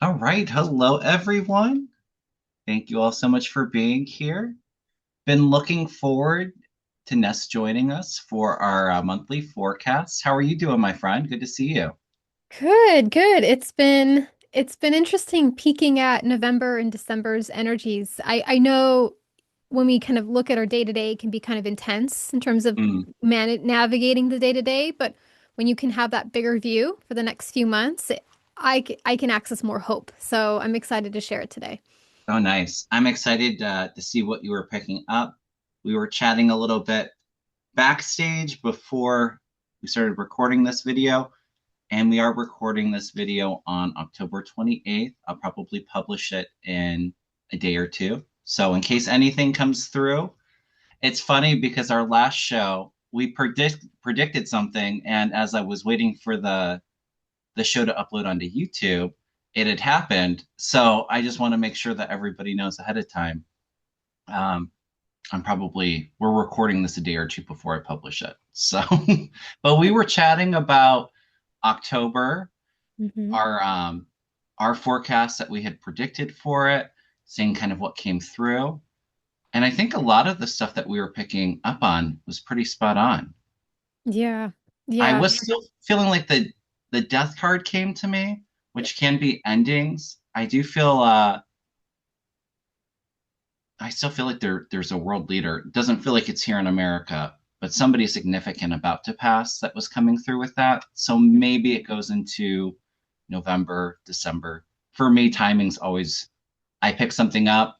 All right. Hello, everyone. Thank you all so much for being here. Been looking forward to Ness joining us for our monthly forecast. How are you doing, my friend? Good to see you. Good, good. It's been interesting peeking at November and December's energies. I know when we kind of look at our day to day, it can be kind of intense in terms of Mm. navigating the day to day, but when you can have that bigger view for the next few months, I can access more hope. So I'm excited to share it today. Oh, nice. I'm excited to see what you were picking up. We were chatting a little bit backstage before we started recording this video, and we are recording this video on October 28th. I'll probably publish it in a day or two. So, in case anything comes through, it's funny because our last show we predicted something, and as I was waiting for the show to upload onto YouTube, it had happened. So I just want to make sure that everybody knows ahead of time. Um, we're recording this a day or two before I publish it. So, but we were chatting about October, Hmm. our our forecast that we had predicted for it, seeing kind of what came through. And I think a lot of the stuff that we were picking up on was pretty spot on. Yeah. I Yeah. was still feeling like the death card came to me, Yep. which can be endings. I still feel like there's a world leader. It doesn't feel like it's here in America, but somebody significant about to pass that was coming through with that. So maybe it goes into November, December. For me, timing's always I pick something up,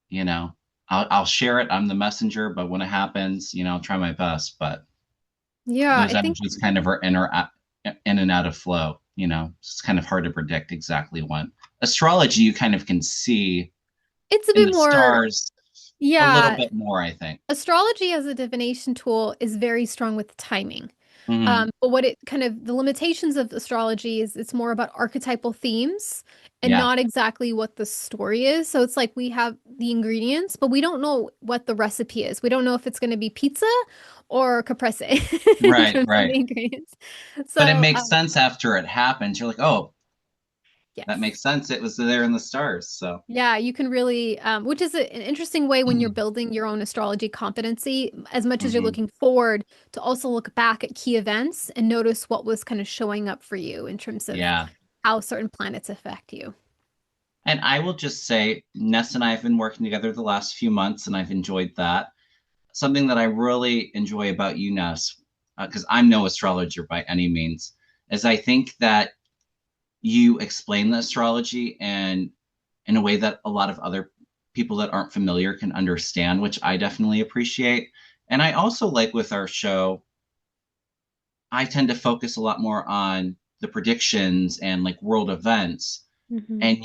you know, I'll share it. I'm the messenger, but when it happens, I'll try my best. But Yeah, those I think energies kind of are in and out of flow. It's kind of hard to predict exactly when. Astrology, you kind of can see it's a in bit the more, stars a little yeah. bit more, I think. Astrology as a divination tool is very strong with timing. Hmm. But what it kind of the limitations of astrology is it's more about archetypal themes and Yeah, not exactly what the story is. So it's like we have the ingredients, but we don't know what the recipe is. We don't know if it's going to be pizza or caprese in right, terms of the right. ingredients. But it So, makes sense after it happens. You're like, oh, that yes. makes sense. It was there in the stars. So, Yeah, you can really, which is an interesting way when you're building your own astrology competency, as much as you're hmm looking forward, to also look back at key events and notice what was kind of showing up for you in terms of yeah. how certain planets affect you. And I will just say, Ness and I have been working together the last few months, and I've enjoyed that. Something that I really enjoy about you, Ness, because I'm no astrologer by any means, is I think that you explain the astrology and in a way that a lot of other people that aren't familiar can understand, which I definitely appreciate. And I also like with our show, I tend to focus a lot more on the predictions and like world events. Hmm. And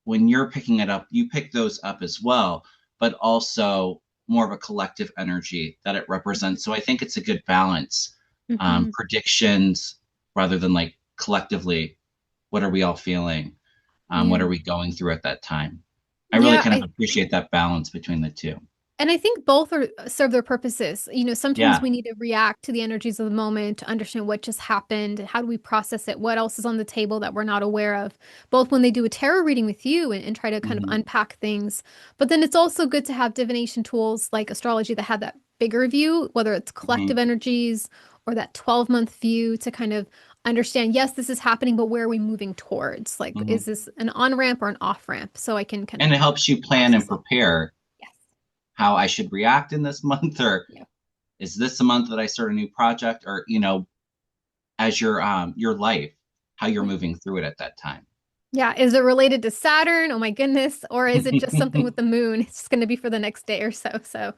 when you're picking it up, you pick those up as well, but also more of a collective energy that it represents. So I think it's a good balance. Hmm. Predictions rather than like collectively, what are we all feeling? What Yeah. are we going through at that time? I really Yeah, kind of appreciate that balance between the two. and I think both are serve their purposes. Sometimes Yeah. we need to react to the energies of the moment to understand what just happened. How do we process it? What else is on the table that we're not aware of? Both when they do a tarot reading with you and try to kind of Hmm. unpack things. But then it's also good to have divination tools like astrology that have that bigger view, whether it's Hmm. collective energies or that 12-month view to kind of understand, yes, this is happening, but where are we moving towards? Like, Hmm. is this an on ramp or an off ramp? So I can kind of And it helps you plan and process it. prepare Yes. how I should react in this month, or Yeah. is this a month that I start a new project, or as your life, how you're moving through it at that time. Yeah, is it related to Saturn? Oh my goodness. Or is it just something with the moon? It's just going to be for the next day or so. So,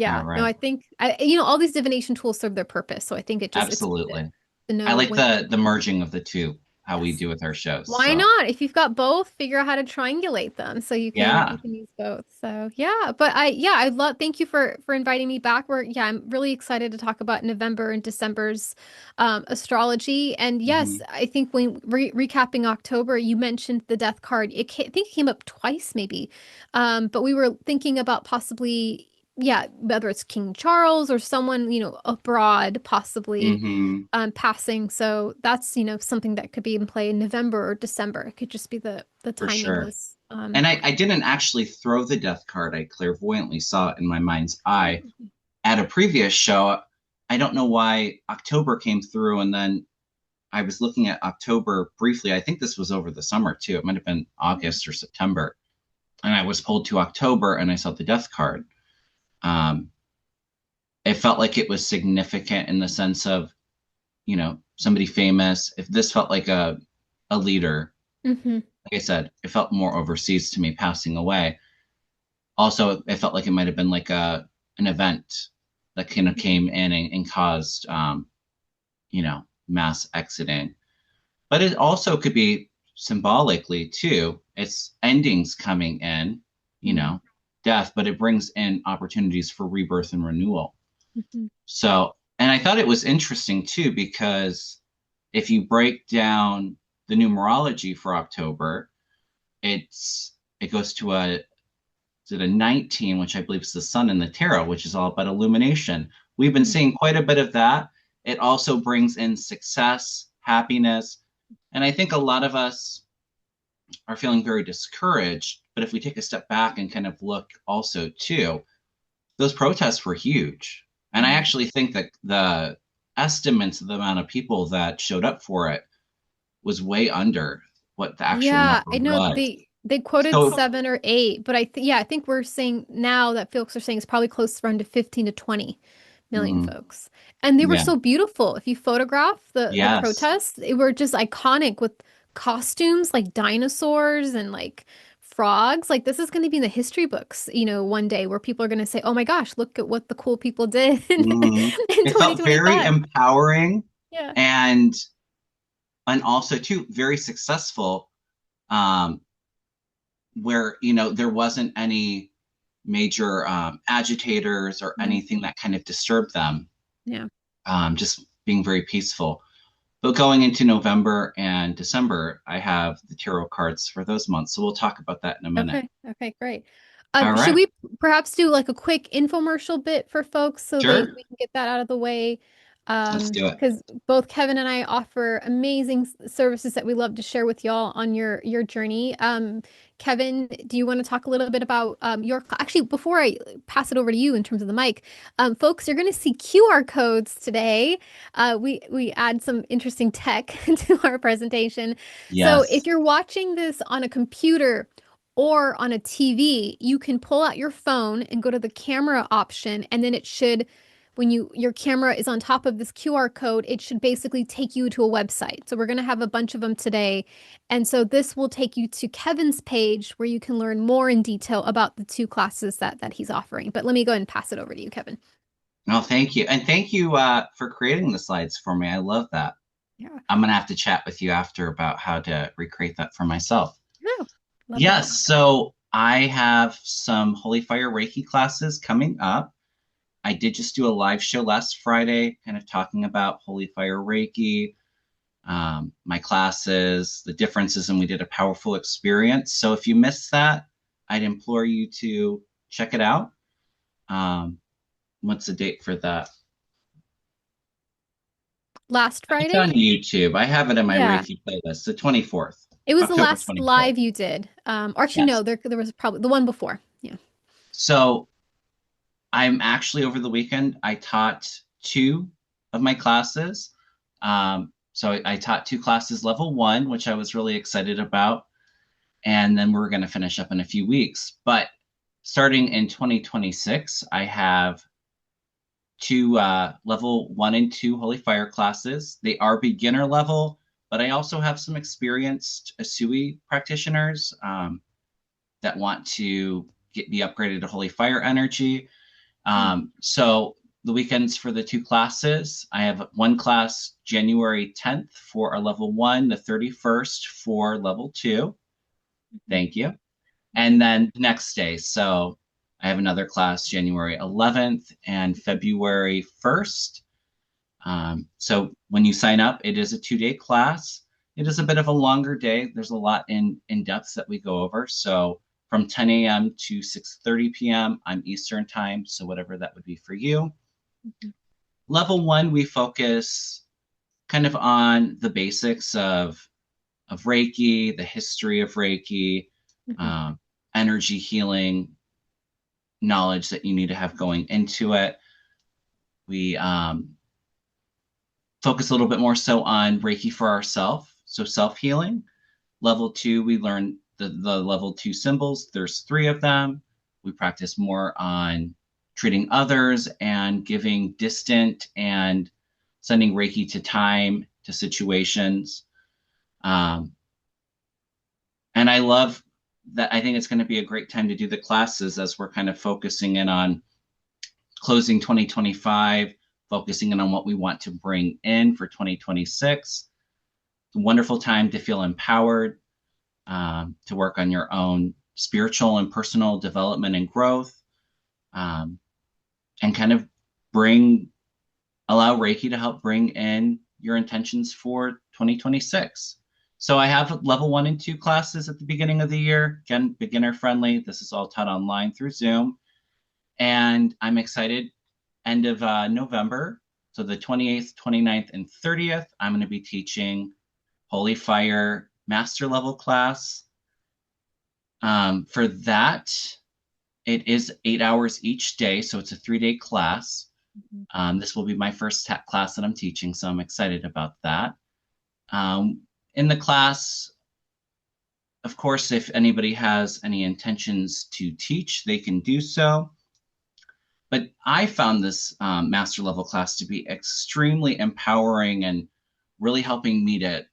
All yeah. No, right. I think all these divination tools serve their purpose. So I think it's good Absolutely. to I know like when. the merging of the two, how we Yes. do with our shows. Why So not? If you've got both, figure out how to triangulate them so you yeah. can use both. So yeah, but I love thank you for inviting me back. I'm really excited to talk about November and December's astrology. And yes, Hmm. I think when recapping October, you mentioned the death card. I think it came up twice maybe. But we were thinking about possibly yeah, whether it's King Charles or someone, abroad possibly Hmm. passing. So that's, something that could be in play in November or December. It could just be the For timing sure. was And I didn't actually throw the death card. I clairvoyantly saw it in my mind's eye at a previous show. I don't know why October came through, and then I was looking at October briefly. I think this was over the summer too. It might have been August or September. And I was pulled to October and I saw the death card. Um, it felt like it was significant in the sense of, somebody famous. If this felt like a leader, hmm like I said, it felt more overseas to me passing away. Also, it felt like it might have been like an event that kind of came in and caused, mass exiting. But it also could be symbolically too. It's endings coming in, you hmm know, death, but it brings in opportunities for rebirth and renewal. hmm So, and I thought it was interesting too, because if you break down the numerology for October, it goes to a 19, which I believe is the sun in the tarot, which is all about illumination. We've been seeing quite a bit of that. It also brings in success, happiness, and I think a lot of us are feeling very discouraged. But if we take a step back and kind of look also too, those protests were huge. And I hmm actually think that the estimates of the amount of people that showed up for it was way under what the actual Yeah, number I know was. they quoted So, 7 or 8, but I think we're saying now that folks are saying it's probably close around to 15 to 20 million mm, folks. And they were yeah, so beautiful. If you photograph the yes. protests, they were just iconic with costumes like dinosaurs and like frogs. Like this is going to be in the history books, one day where people are going to say, "Oh my gosh, look at what the cool people did in Mhm. It felt very 2025." empowering Yeah. and also too very successful, um, where there wasn't any major agitators or Yeah. anything that kind of disturbed them. Yeah. Just being very peaceful. But going into November and December, I have the tarot cards for those months. So we'll talk about that in a minute. Okay. Okay, great. All Should right. we perhaps do like a quick infomercial bit for folks so they Sure. we can get that out of the way? Let's do it. Because both Kevin and I offer amazing services that we love to share with y'all on your journey. Kevin, do you want to talk a little bit about actually before I pass it over to you in terms of the mic, folks, you're going to see QR codes today. We add some interesting tech to our presentation. So if Yes. you're watching this on a computer or on a TV, you can pull out your phone and go to the camera option, and then it should, when your camera is on top of this QR code, it should basically take you to a website. So we're going to have a bunch of them today. And so this will take you to Kevin's page where you can learn more in detail about the two classes that he's offering. But let me go ahead and pass it over to you, Kevin. No, thank you. And thank you for creating the slides for me. I love that. Yeah. I'm going to have to chat with you after about how to recreate that for myself. Oh, love that. Yes, so I have some Holy Fire Reiki classes coming up. I did just do a live show last Friday, kind of talking about Holy Fire Reiki, my classes, the differences, and we did a powerful experience. So if you missed that, I'd implore you to check it out. Um, what's the date for that? Last It's on Friday? YouTube. I have it in my Yeah. Reiki playlist, the 24th, It was the October last 24th. live you did. Or actually, Yes. no, there was probably the one before. Yeah. So I'm actually over the weekend, I taught two of my classes. So I taught two classes, level one, which I was really excited about. And then we're going to finish up in a few weeks. But starting in 2026, I have two level one and two Holy Fire classes. They are beginner level, but I also have some experienced Asui practitioners that want to be upgraded to Holy Fire energy. So the weekends for the two classes, I have one class January 10th for our level one, the 31st for level two. Thank you. And then the next day. So I have another class January 11th and February 1st. So when you sign up, it is a 2 day class. It is a bit of a longer day. There's a lot in depth that we go over. So from 10 a.m. to 6:30 p.m. I'm Eastern time, so whatever that would be for you. Mhm. Level one, we focus kind of on the basics of Reiki, the history of Reiki, Mhm. um, energy healing knowledge that you need to have going into it. We focus a little bit more so on Reiki for ourselves, so self healing. Level two, we learn the level two symbols. There's three of them. We practice more on treating others and giving distant and sending Reiki to time, to situations. Um, and I love that. I think it's going to be a great time to do the classes as we're kind of focusing in on closing 2025, focusing in on what we want to bring in for 2026. It's a wonderful time to feel empowered, to work on your own spiritual and personal development and growth, um, and kind of bring allow Reiki to help bring in your intentions for 2026. So I have level one and two classes at the beginning of the year. Again, beginner friendly. This is all taught online through Zoom. And I'm excited. End of November, so the 28th, 29th, and 30th, I'm going to be teaching Holy Fire Master Level class. For that, it is 8 hours each day, so it's a 3-day class. Mhm. This will be my first class that I'm teaching, so I'm excited about that. In the class, of course, if anybody has any intentions to teach, they can do so. But I found this master level class to be extremely empowering and really helping me to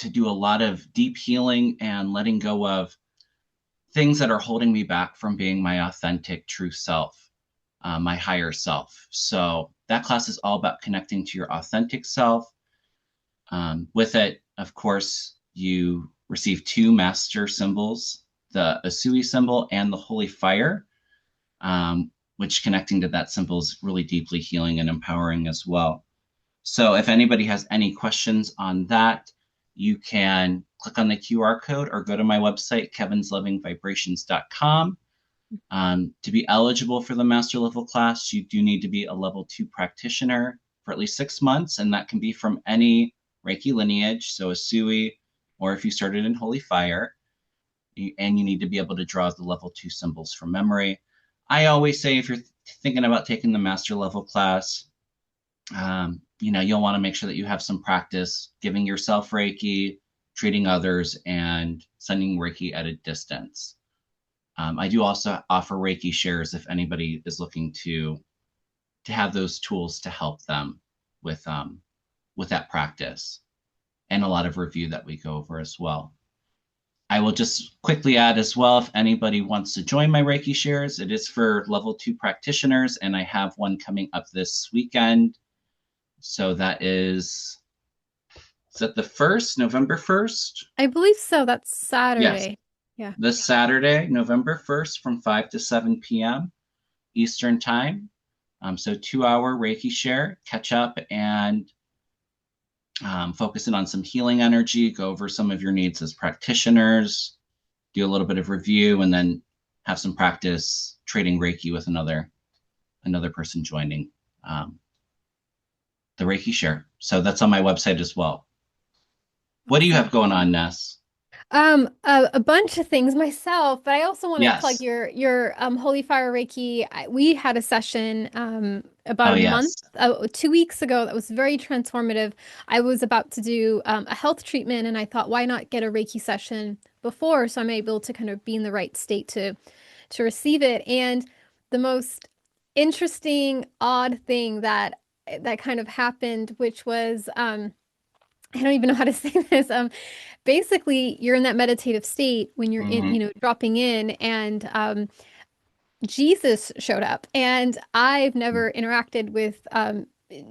do a lot of deep healing and letting go of things that are holding me back from being my authentic, true self, my higher self. So that class is all about connecting to your authentic self. With it, of course, you receive two master symbols, the Asui symbol and the Holy Fire, which connecting to that symbol is really deeply healing and empowering as well. So if anybody has any questions on that, you can click on the QR code or go to my website, kevinlovingvibrations.com. To be eligible for the master level class, you do need to be a level two practitioner for at least 6 months, and that can be from any Reiki lineage, so Asui, or if you started in Holy Fire, and you need to be able to draw the level two symbols from memory. I always say if you're thinking about taking the master level class, you'll want to make sure that you have some practice giving yourself Reiki, treating others, and sending Reiki at a distance. I do also offer Reiki shares if anybody is looking to have those tools to help them with that practice, and a lot of review that we go over as well. I will just quickly add as well, if anybody wants to join my Reiki shares, it is for level two practitioners, and I have one coming up this weekend. So is that the 1st, November 1st? I believe so. That's Yes, Saturday. Yeah. this Saturday, November 1st from 5 to 7 p.m. Eastern Time. So 2-hour Reiki share, catch up and focus in on some healing energy, go over some of your needs as practitioners, do a little bit of review, and then have some practice trading Reiki with another person joining the Reiki share. So that's on my website as well. What do you Awesome. have going on, Ness? A bunch of things myself, but I also want to plug Yes. your Holy Fire Reiki. We had a session about Oh, a month, yes. 2 weeks ago that was very transformative. I was about to do a health treatment, and I thought, why not get a Reiki session before, so I'm able to kind of be in the right state to receive it. And the most interesting, odd thing that kind of happened, which was I don't even know how to say this. Basically, you're in that meditative state when you're in, Hmm. dropping in, and Jesus showed up. And I've never interacted with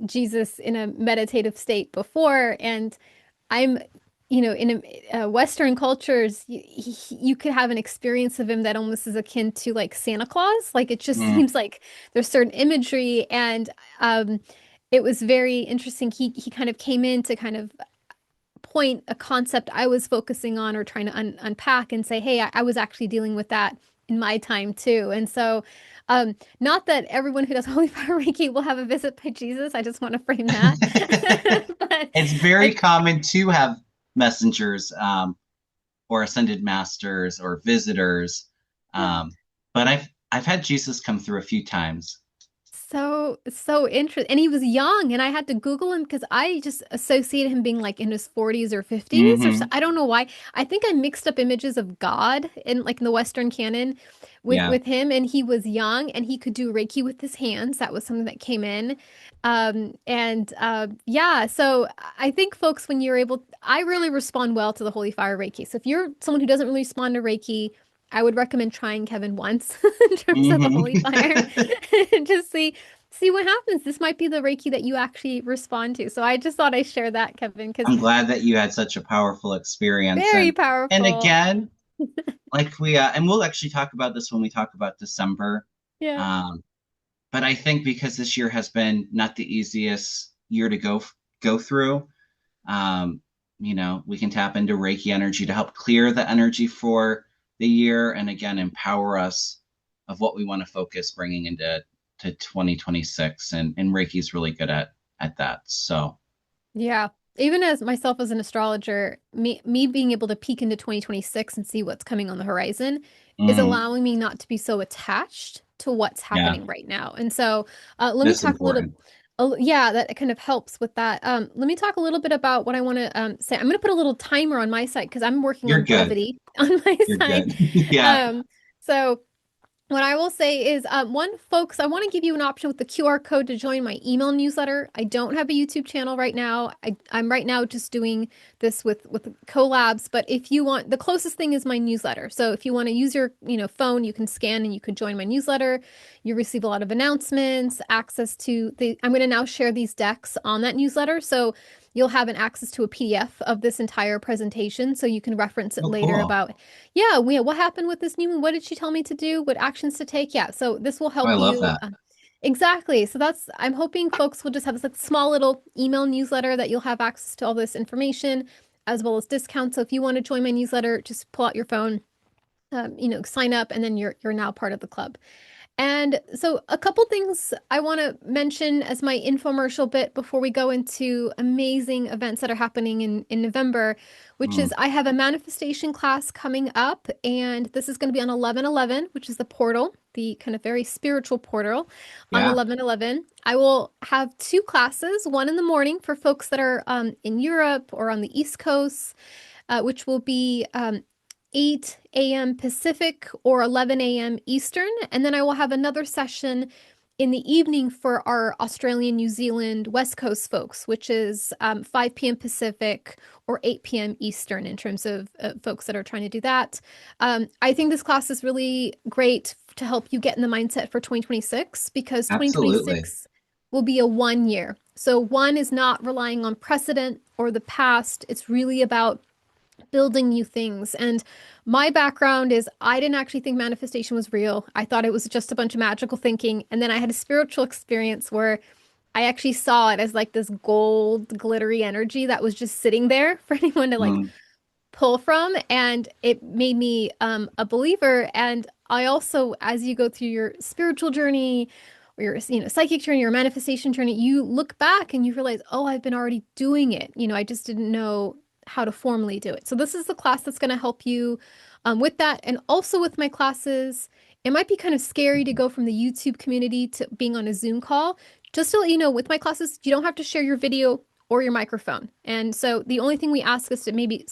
Jesus in a meditative state before. And I'm, in Western cultures, you could have an experience of him that almost is akin to like Santa Claus. Like it just Mm. seems like there's certain imagery, and it was very interesting. He kind of came in to kind of point a concept I was focusing on or trying to unpack and say, hey, I was actually dealing with that in my time too. And so, not that everyone who does Holy Fire Reiki will have a visit by Jesus. I just want to frame that. But It's very I, common to have messengers, or ascended masters or visitors. yeah. But I've had Jesus come through a few times. So interesting. And he was young, and I had to Google him because I just associated him being like in his 40s or 50s or so. Hmm. I don't know why. I think I mixed up images of God in like in the Western canon Yeah. with him, and he was young and he could do Reiki with his hands. That was something that came in. And yeah, so I think folks, when you're able, I really respond well to the Holy Fire Reiki. So if you're someone who doesn't really respond to Reiki, I would recommend trying Kevin once in terms of the Hmm. Holy Fire and just see what happens. This might be the Reiki that you actually respond to. So I just thought I'd share that, Kevin, because I'm glad that you had such a powerful experience. very And powerful. again, like and we'll actually talk about this when we talk about December. Yeah. Um, but I think because this year has been not the easiest year to go through, um, we can tap into Reiki energy to help clear the energy for the year, and again empower us of what we want to focus bringing into 2026. And Reiki is really good at that. So, Yeah. Even as myself as an astrologer, me being able to peek into 2026 and see what's coming on the horizon is mm, allowing me not to be so attached to what's yeah, happening right now. And so, let me that's talk a little, important. yeah, that kind of helps with that. Let me talk a little bit about what I want to say. I'm going to put a little timer on my side because I'm working You're on good. brevity on my You're side. good. Yeah. Um, so what I will say is, one, folks, I want to give you an option with the QR code to join my email newsletter. I don't have a YouTube channel right now. I'm right now just doing this with collabs, but if you want, the closest thing is my newsletter. So if you want to use your, phone, you can scan and you could join my newsletter. You receive a lot of announcements, access to I'm going to now share these decks on that newsletter. So you'll have an access to a PDF of this entire presentation so you can reference it Oh, later cool. about, what happened with this new one? What did she tell me to do? What actions to take? Yeah, so this will Oh, I help love you. that. Exactly. So I'm hoping folks will just have this like small little email newsletter that you'll have access to all this information as well as discounts. So if you want to join my newsletter, just pull out your phone, sign up, and then you're now part of the club. And so, a couple things I want to mention as my infomercial bit before we go into amazing events that are happening in November, which Mm, is I have a manifestation class coming up, and this is going to be on 11/11, which is the portal, the kind of very spiritual portal on yeah. 11/11. I will have two classes, one in the morning for folks that are in Europe or on the East Coast, which will be 8 a.m. Pacific or 11 a.m. Eastern. And then I will have another session in the evening for our Australian, New Zealand, West Coast folks, which is 5 p.m. Pacific or 8 p.m. Eastern in terms of folks that are trying to do that. I think this class is really great to help you get in the mindset for 2026 because Absolutely. 2026 will be a 1 year. So one is not relying on precedent or the past. It's really about building new things. And my background is I didn't actually think manifestation was real. I thought it was just a bunch of magical thinking. And then I had a spiritual experience where I actually saw it as like this gold, glittery energy that was just sitting there for anyone to like Mm, pull from. And it made me a believer. And I also, as you go through your spiritual journey, or your psychic journey or manifestation journey, you look back and you realize, oh, I've been already doing it. I just didn't know how to formally do it. So this is the class that's going to help you with that. And also with my classes, it might be kind of scary to go from the YouTube community to being on a Zoom call. Just to let you know, with my classes, you don't have to share your video or your microphone. And so the only thing we ask is to maybe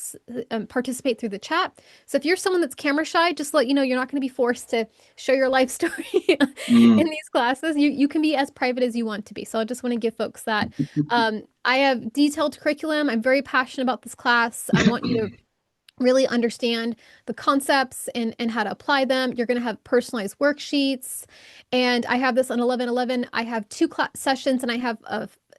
participate through the chat. So if you're someone that's camera shy, just let you know you're not going to be forced to show your life story in mm. these classes. You can be as private as you want to be. So I just want to give folks that. I have detailed curriculum. I'm very passionate about this class. I want you to really understand the concepts and how to apply them. You're going to have personalized worksheets. And I have this on 11/11. I have two class sessions and I have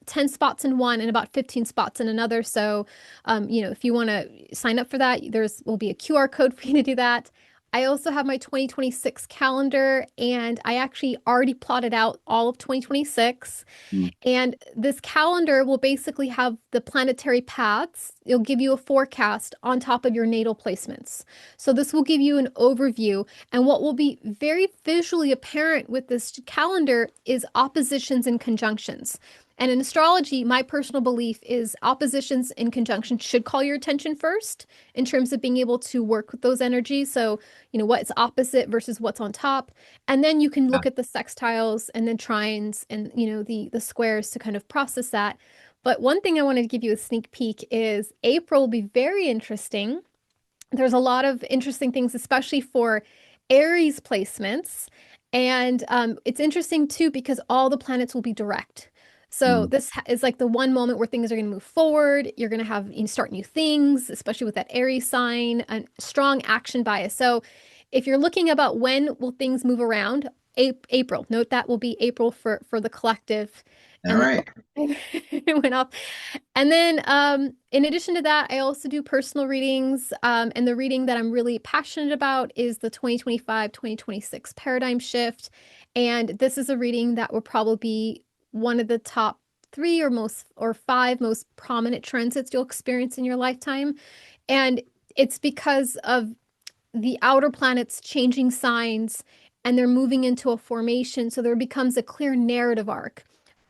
10 spots in one and about 15 spots in another. So, if you want to sign up for that, there's will be a QR code for you to do that. I also have my 2026 calendar, and I actually already plotted out all of 2026. Mm. And this calendar will basically have the planetary paths. It'll give you a forecast on top of your natal placements. So this will give you an overview. And what will be very visually apparent with this calendar is oppositions and conjunctions. And in astrology, my personal belief is oppositions and conjunctions should call your attention first in terms of being able to work with those energies. So, what's opposite versus what's on top. And then you can Yeah. look at the sextiles and then trines and the squares to kind of process that. But one thing I wanted to give you a sneak peek is April will be very interesting. There's a lot of interesting things, especially for Aries placements. And it's interesting too because all the planets will be direct. So Mm. this is like the one moment where things are going to move forward. You're going to have start new things, especially with that Aries sign, a strong action bias. So if you're looking about when will things move around, April. Note that will be April for the collective. All And then right. it went off. And then, in addition to that, I also do personal readings. And the reading that I'm really passionate about is the 2025-2026 paradigm shift. And this is a reading that will probably be one of the top three or five most prominent transits you'll experience in your lifetime. And it's because of the outer planets changing signs and they're moving into a formation. So there becomes a clear narrative arc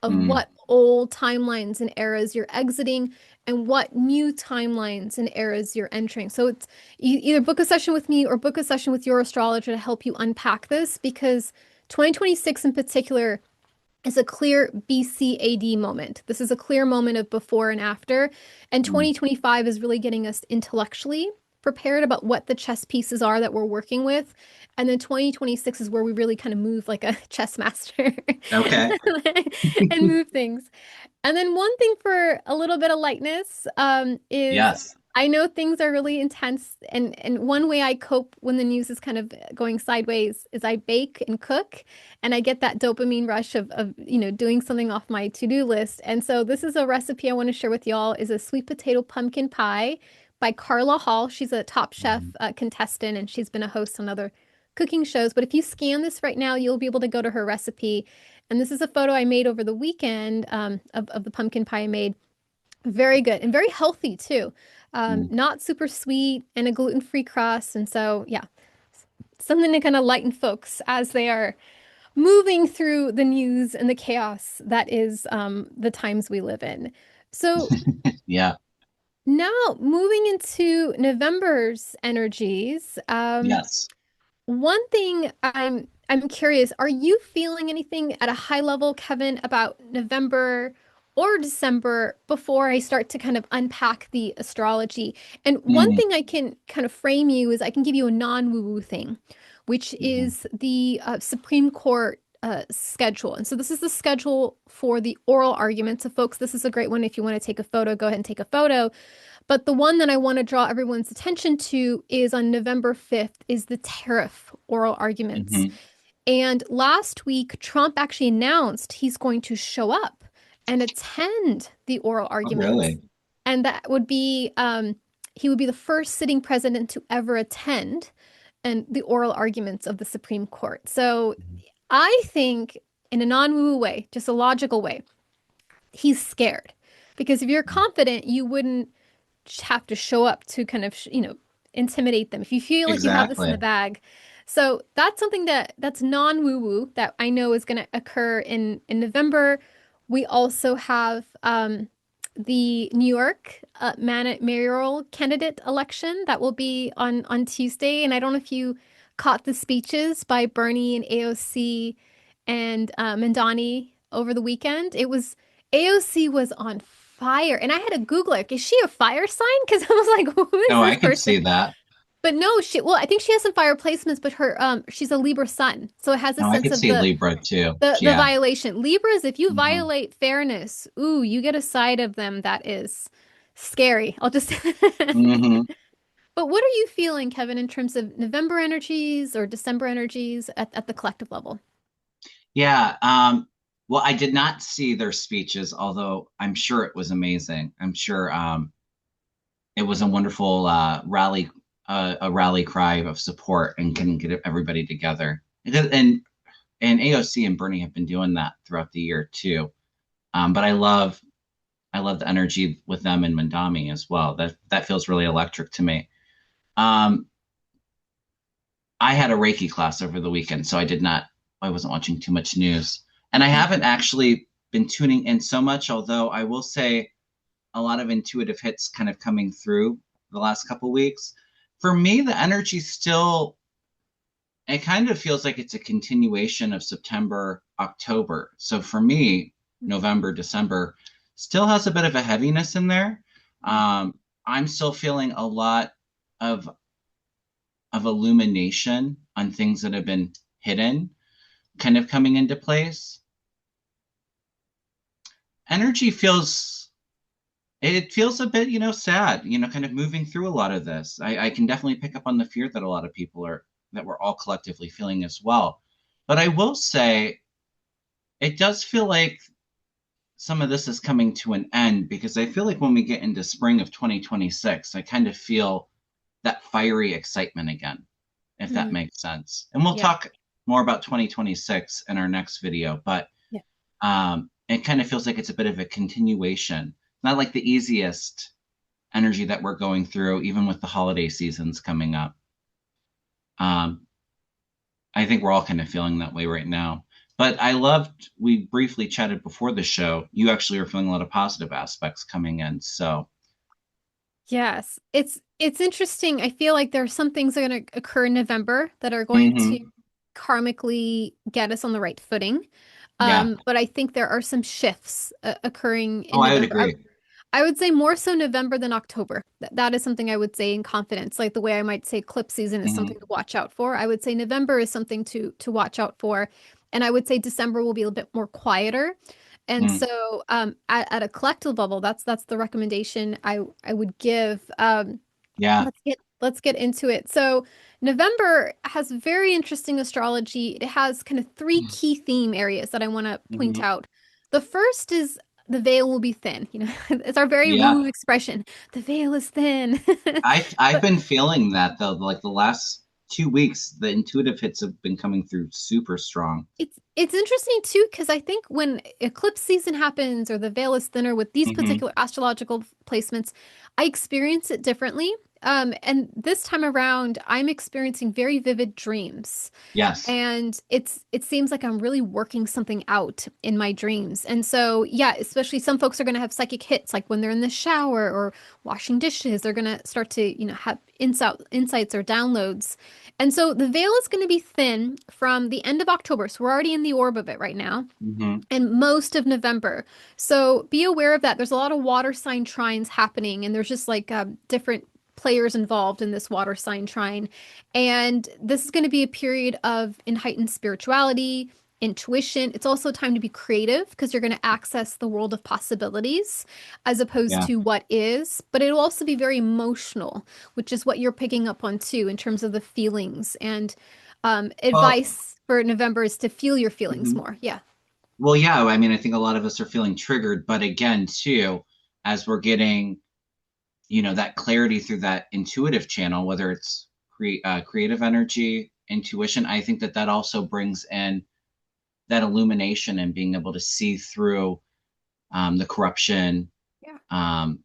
of Mm. what old timelines and eras you're exiting and what new timelines and eras you're entering. So it's either book a session with me or book a session with your astrologer to help you unpack this because 2026 in particular is a clear BCAD moment. This is a clear moment of before and after. And Mm. 2025 is really getting us intellectually prepared about what the chess pieces are that we're working with. And then 2026 is where we really kind of move like a chess master Okay. and move things. And then one thing for a little bit of lightness is Yes. I know things are really intense, and one way I cope when the news is kind of going sideways is I bake and cook, and I get that dopamine rush of doing something off my to-do list. And so this is a recipe I want to share with y'all is a sweet potato pumpkin pie by Carla Hall. She's a Top Chef Mhm. contestant, and she's been a host on other cooking shows. But if you scan this right now, you'll be able to go to her recipe. And this is a photo I made over the weekend of the pumpkin pie I made. Very good and very healthy too. Mm. Not super sweet and a gluten-free crust. And so, yeah, something to kind of lighten folks as they are moving through the news and the chaos that is the times we live in. So Yeah. now moving into November's energies. Yes. One thing I'm curious, are you feeling anything at a high level, Kevin, about November or December before I start to kind of unpack the astrology? And one Mm. thing I can kind of frame you is I can give you a non-woo-woo thing, which Mhm. is the Supreme Court schedule. And so this is the schedule for the oral arguments. So folks, this is a great one. If you want to take a photo, go ahead and take a photo. But the one that I want to draw everyone's attention to is on November 5th is the tariff oral arguments. Mhm. And last week, Trump actually announced he's going to show up and attend the oral Oh, arguments. really? And that would be, he would be the first sitting president to ever attend and the oral arguments of the Supreme Court. So Mhm. I think, in a non-woo way, just a logical way, he's scared. Because if you're confident, you wouldn't have to show up to kind of, intimidate them if you feel like you have this in Exactly. the bag. So that's something that's non-woo-woo that I know is going to occur in November. We also have the New York mayoral candidate election that will be on Tuesday. And I don't know if you caught the speeches by Bernie and AOC and Mandani over the weekend. It was AOC was on fire, and I had to Google it. Is she a fire sign? Because I was like, who is Oh, I this could person? see that. But no, I think she has some fire placements, but her she's a Libra sun, so it has a No, I sense could of see the Libra too. the Yeah. violation. Libras, if you Hmm. violate fairness, ooh, you get a side of them that is scary. I'll just Hmm. But what are you feeling, Kevin, in terms of November energies or December energies at the collective level? Yeah. Well, I did not see their speeches, although I'm sure it was amazing. I'm sure it was a wonderful rally a rally cry of support and can get everybody together. And AOC and Bernie have been doing that throughout the year too. But I love the energy with them and Mandami as well. That feels really electric to me. Um, I had a Reiki class over the weekend, so I wasn't watching too much news. And I haven't actually been tuning in so much, although I will say a lot of intuitive hits kind of coming through the last couple weeks. For me, the energy still, it kind of feels like it's a continuation of September, October. So for me, November, December still has a bit of a heaviness in there. I'm still feeling a lot of illumination on things that have been hidden kind of coming into place. Energy feels, it feels a bit, sad, kind of moving through a lot of this. I can definitely pick up on the fear that a lot of people are, that we're all collectively feeling as well. But I will say, it does feel like some of this is coming to an end, because I feel like when we get into spring of 2026, I kind of feel that fiery excitement again, if that Mm, makes sense. And we'll yeah. talk more about 2026 in our next video, but Yeah. it kind of feels like it's a bit of a continuation. Not like the easiest energy that we're going through, even with the holiday seasons coming up. Um, I think we're all kind of feeling that way right now. But I loved, we briefly chatted before the show. You actually are feeling a lot of positive aspects coming in. So, Yes. It's interesting. I feel like there are some things that are going to occur in November that are going to mhm. karmically get us on the right footing. Yeah. But I think there are some shifts occurring Oh, in I would November. agree. I would say more so November than October. That is something I would say in confidence. Like the way I might say eclipse season is something Hmm. to watch out for. I would say November is something to watch out for. And I would say December will be a little bit more quieter. And Mm. so at a collective level, that's the recommendation I would give. Yeah. Let's get into it. So November has very interesting astrology. It has kind of three key theme areas that I want to point Hmm. out. The first is the veil will be thin. It's our very Yeah. woo expression. The veil is thin. I've But been feeling that though, like the last 2 weeks, the intuitive hits have been coming through super strong. it's interesting too, because I think when eclipse season happens or the veil is thinner with these Hmm. particular astrological placements, I experience it differently. And this time around, I'm experiencing very vivid dreams. Yes. And it seems like I'm really working something out in my dreams. And so, yeah, especially some folks are going to have psychic hits like when they're in the shower or washing dishes, they're going to start to, have insights or downloads. And so the veil is going to be thin from the end of October. So we're already in the orb of it right now Hmm. and most of November. So be aware of that. There's a lot of water sign trines happening, and there's just like different players involved in this water sign trine. And this is going to be a period of heightened spirituality, intuition. It's also time to be creative because you're going to access the world of possibilities as opposed Yeah. to what is. But it'll also be very emotional, which is what you're picking up on too in terms of the feelings. And Well, advice for November is to feel your feelings mhm. more. Yeah. Well, yeah. I mean, I think a lot of us are feeling triggered, but again, too, as we're getting, that clarity through that intuitive channel, whether it's creative energy, intuition, I think that that also brings in that illumination and being able to see through the corruption, Yeah. um,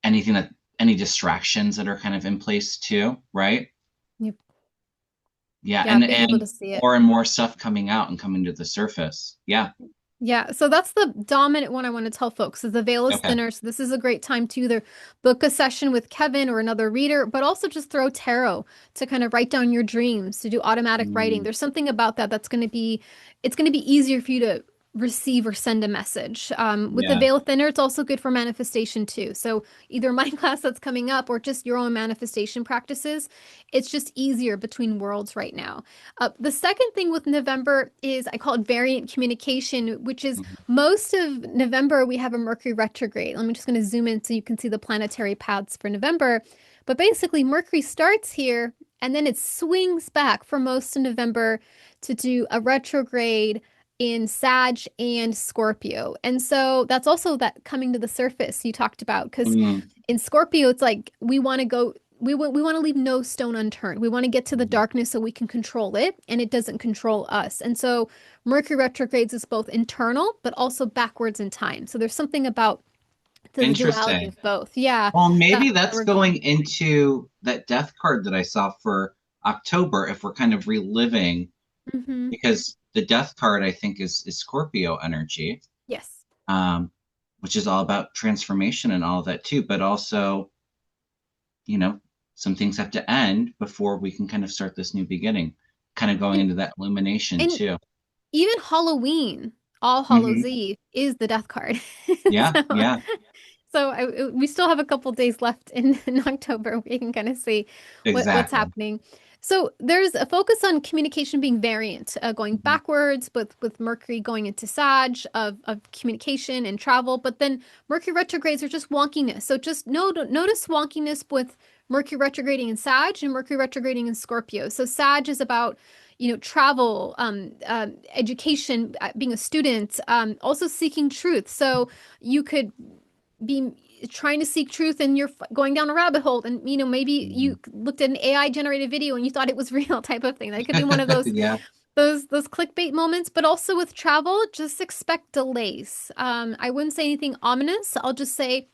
anything that any distractions that are kind of in place too, right? Yep. Yeah, Yeah, being able and to see it. more and more stuff coming out and coming to the surface. Yeah. Yeah, so that's the dominant one I want to tell folks is the veil is Okay. thinner. So this is a great time to either book a session with Kevin or another reader, but also just throw tarot to kind of write down your dreams, to do automatic writing. Mm, There's something about that that's it's going to be easier for you to receive or send a message. With the yeah. veil thinner, it's also good for manifestation too. So either my class that's coming up or just your own manifestation practices, it's just easier between worlds right now. The second thing with November is I call it variant communication, which is Mhm. most of November we have a Mercury retrograde. I'm just going to zoom in so you can see the planetary paths for November. But basically, Mercury starts here and then it swings back for most of November to do a retrograde in Sag and Scorpio. And so that's also that coming to the surface you talked about because Mm, in Scorpio, it's like we want to go. we want to leave no stone unturned. We want to get to the Mhm. darkness so we can control it and it doesn't control us. And so Mercury retrogrades is both internal but also backwards in time. So there's something about the duality Interesting. of both. Yeah, Well, that maybe that's we're going. going into that death card that I saw for October if we're kind of reliving, Hmm. because the death card I think is Scorpio energy, Yes. um, which is all about transformation and all of that too, but also, you know, some things have to end before we can kind of start this new beginning, kind of going And into that illumination and too. even Halloween, All Hallows Hmm. Eve is the death card. Yeah, So yeah. we still have a couple days left in October. We can kind of see what's Exactly. happening. So there's a focus on communication being variant, going Hmm. backwards with Mercury going into Sag of communication and travel. But then Mercury retrogrades are just wonkiness. So just notice wonkiness with Mercury retrograding in Sag and Mercury retrograding in Scorpio. So Sag is about travel, education, being a student, also seeking truth. So you could be trying to seek truth and you're going down a rabbit hole and maybe Hmm. you looked at an AI generated video and you thought it was real type of thing. That could be one of those Yeah. those clickbait moments, but also with travel, just expect delays. I wouldn't say anything ominous. I'll just say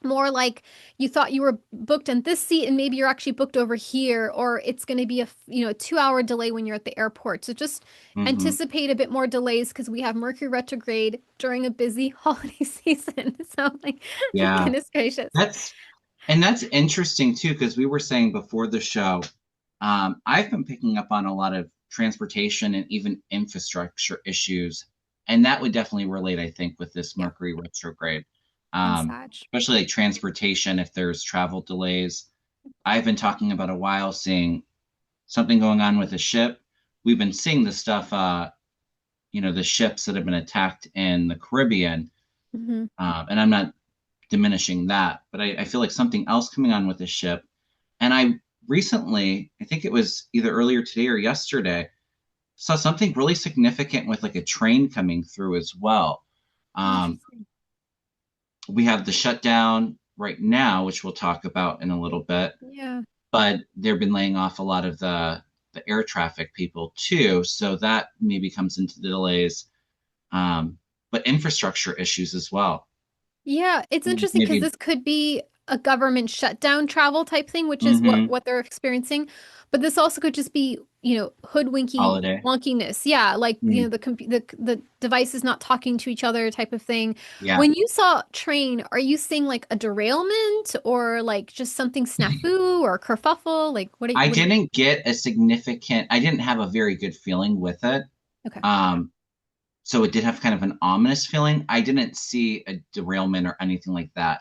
more like you thought you were booked on this seat and maybe you're actually booked over here, or it's going to be a 2 hour delay when you're at the airport. So just Hmm. anticipate a bit more delays because we have Mercury retrograde during a busy holiday season. So like Yeah. goodness gracious. That's And that's interesting too, because we were saying before the show, I've been picking up on a lot of transportation and even infrastructure issues, and that would definitely relate, I think, with this Yeah. Mercury retrograde, And Sag. especially like transportation. If there's travel delays, I've been talking about a while, seeing something going on with a ship. We've been seeing the stuff, the ships that have been attacked in the Caribbean, Hmm. and I'm not diminishing that, but I feel like something else coming on with the ship. And I recently, I think it was either earlier today or yesterday, saw something really significant with like a train coming through as well. Um, Interesting. we have the shutdown right now, which we'll talk about in a little bit, Yeah. but they've been laying off a lot of the air traffic people too, so that maybe comes into the delays. But infrastructure issues as well. Yeah, it's interesting because Maybe. this could be a government shutdown travel type thing, which is what Hmm. what they're experiencing. But this also could just be, hoodwinky Holiday. wonkiness. Yeah, like, Mm. the device is not talking to each other type of thing. Yeah. When you saw train, are you seeing like a derailment or like just something snafu or kerfuffle? Like I what do you didn't get a significant, I didn't have a very good feeling with it. Okay. Um, so it did have kind of an ominous feeling. I didn't see a derailment or anything like that.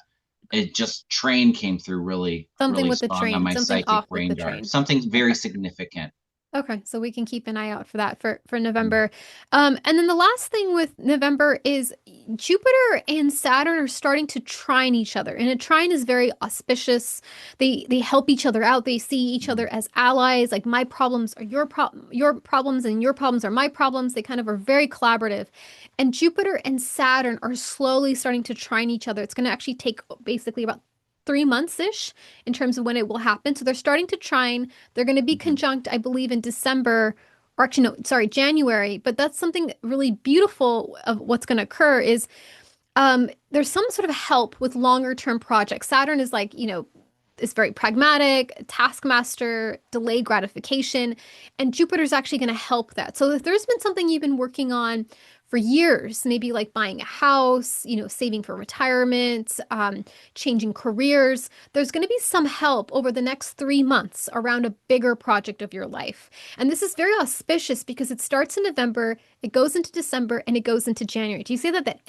Okay. It just train came through really, Something really with the strong on train, my something psychic off with the radar. train. Something very Okay. significant. Okay, so we can keep an eye out for that for Mm. November. And then the last thing with November is Jupiter and Saturn are starting to trine each other. And a trine is very auspicious. They help each other out. They see each Mm. other as allies. Like my problems are your problems, and your problems are my problems. They kind of are very collaborative. And Jupiter and Saturn are slowly starting to trine each other. It's going to actually take basically about 3 months-ish in terms of when it will happen. So they're starting to trine. They're going to be Mhm. conjunct, I believe, in December, or actually, no, sorry, January. But that's something really beautiful of what's going to occur is there's some sort of help with longer term projects. Saturn is like, is very pragmatic, taskmaster, delay gratification, and Jupiter's actually going to help that. So if there's been something you've been working on for years, maybe like buying a house, saving for retirement, changing careers, there's going to be some help over the next 3 months around a bigger project of your life. And this is very auspicious because it starts in November, it goes into December, and it goes into January. Do you see that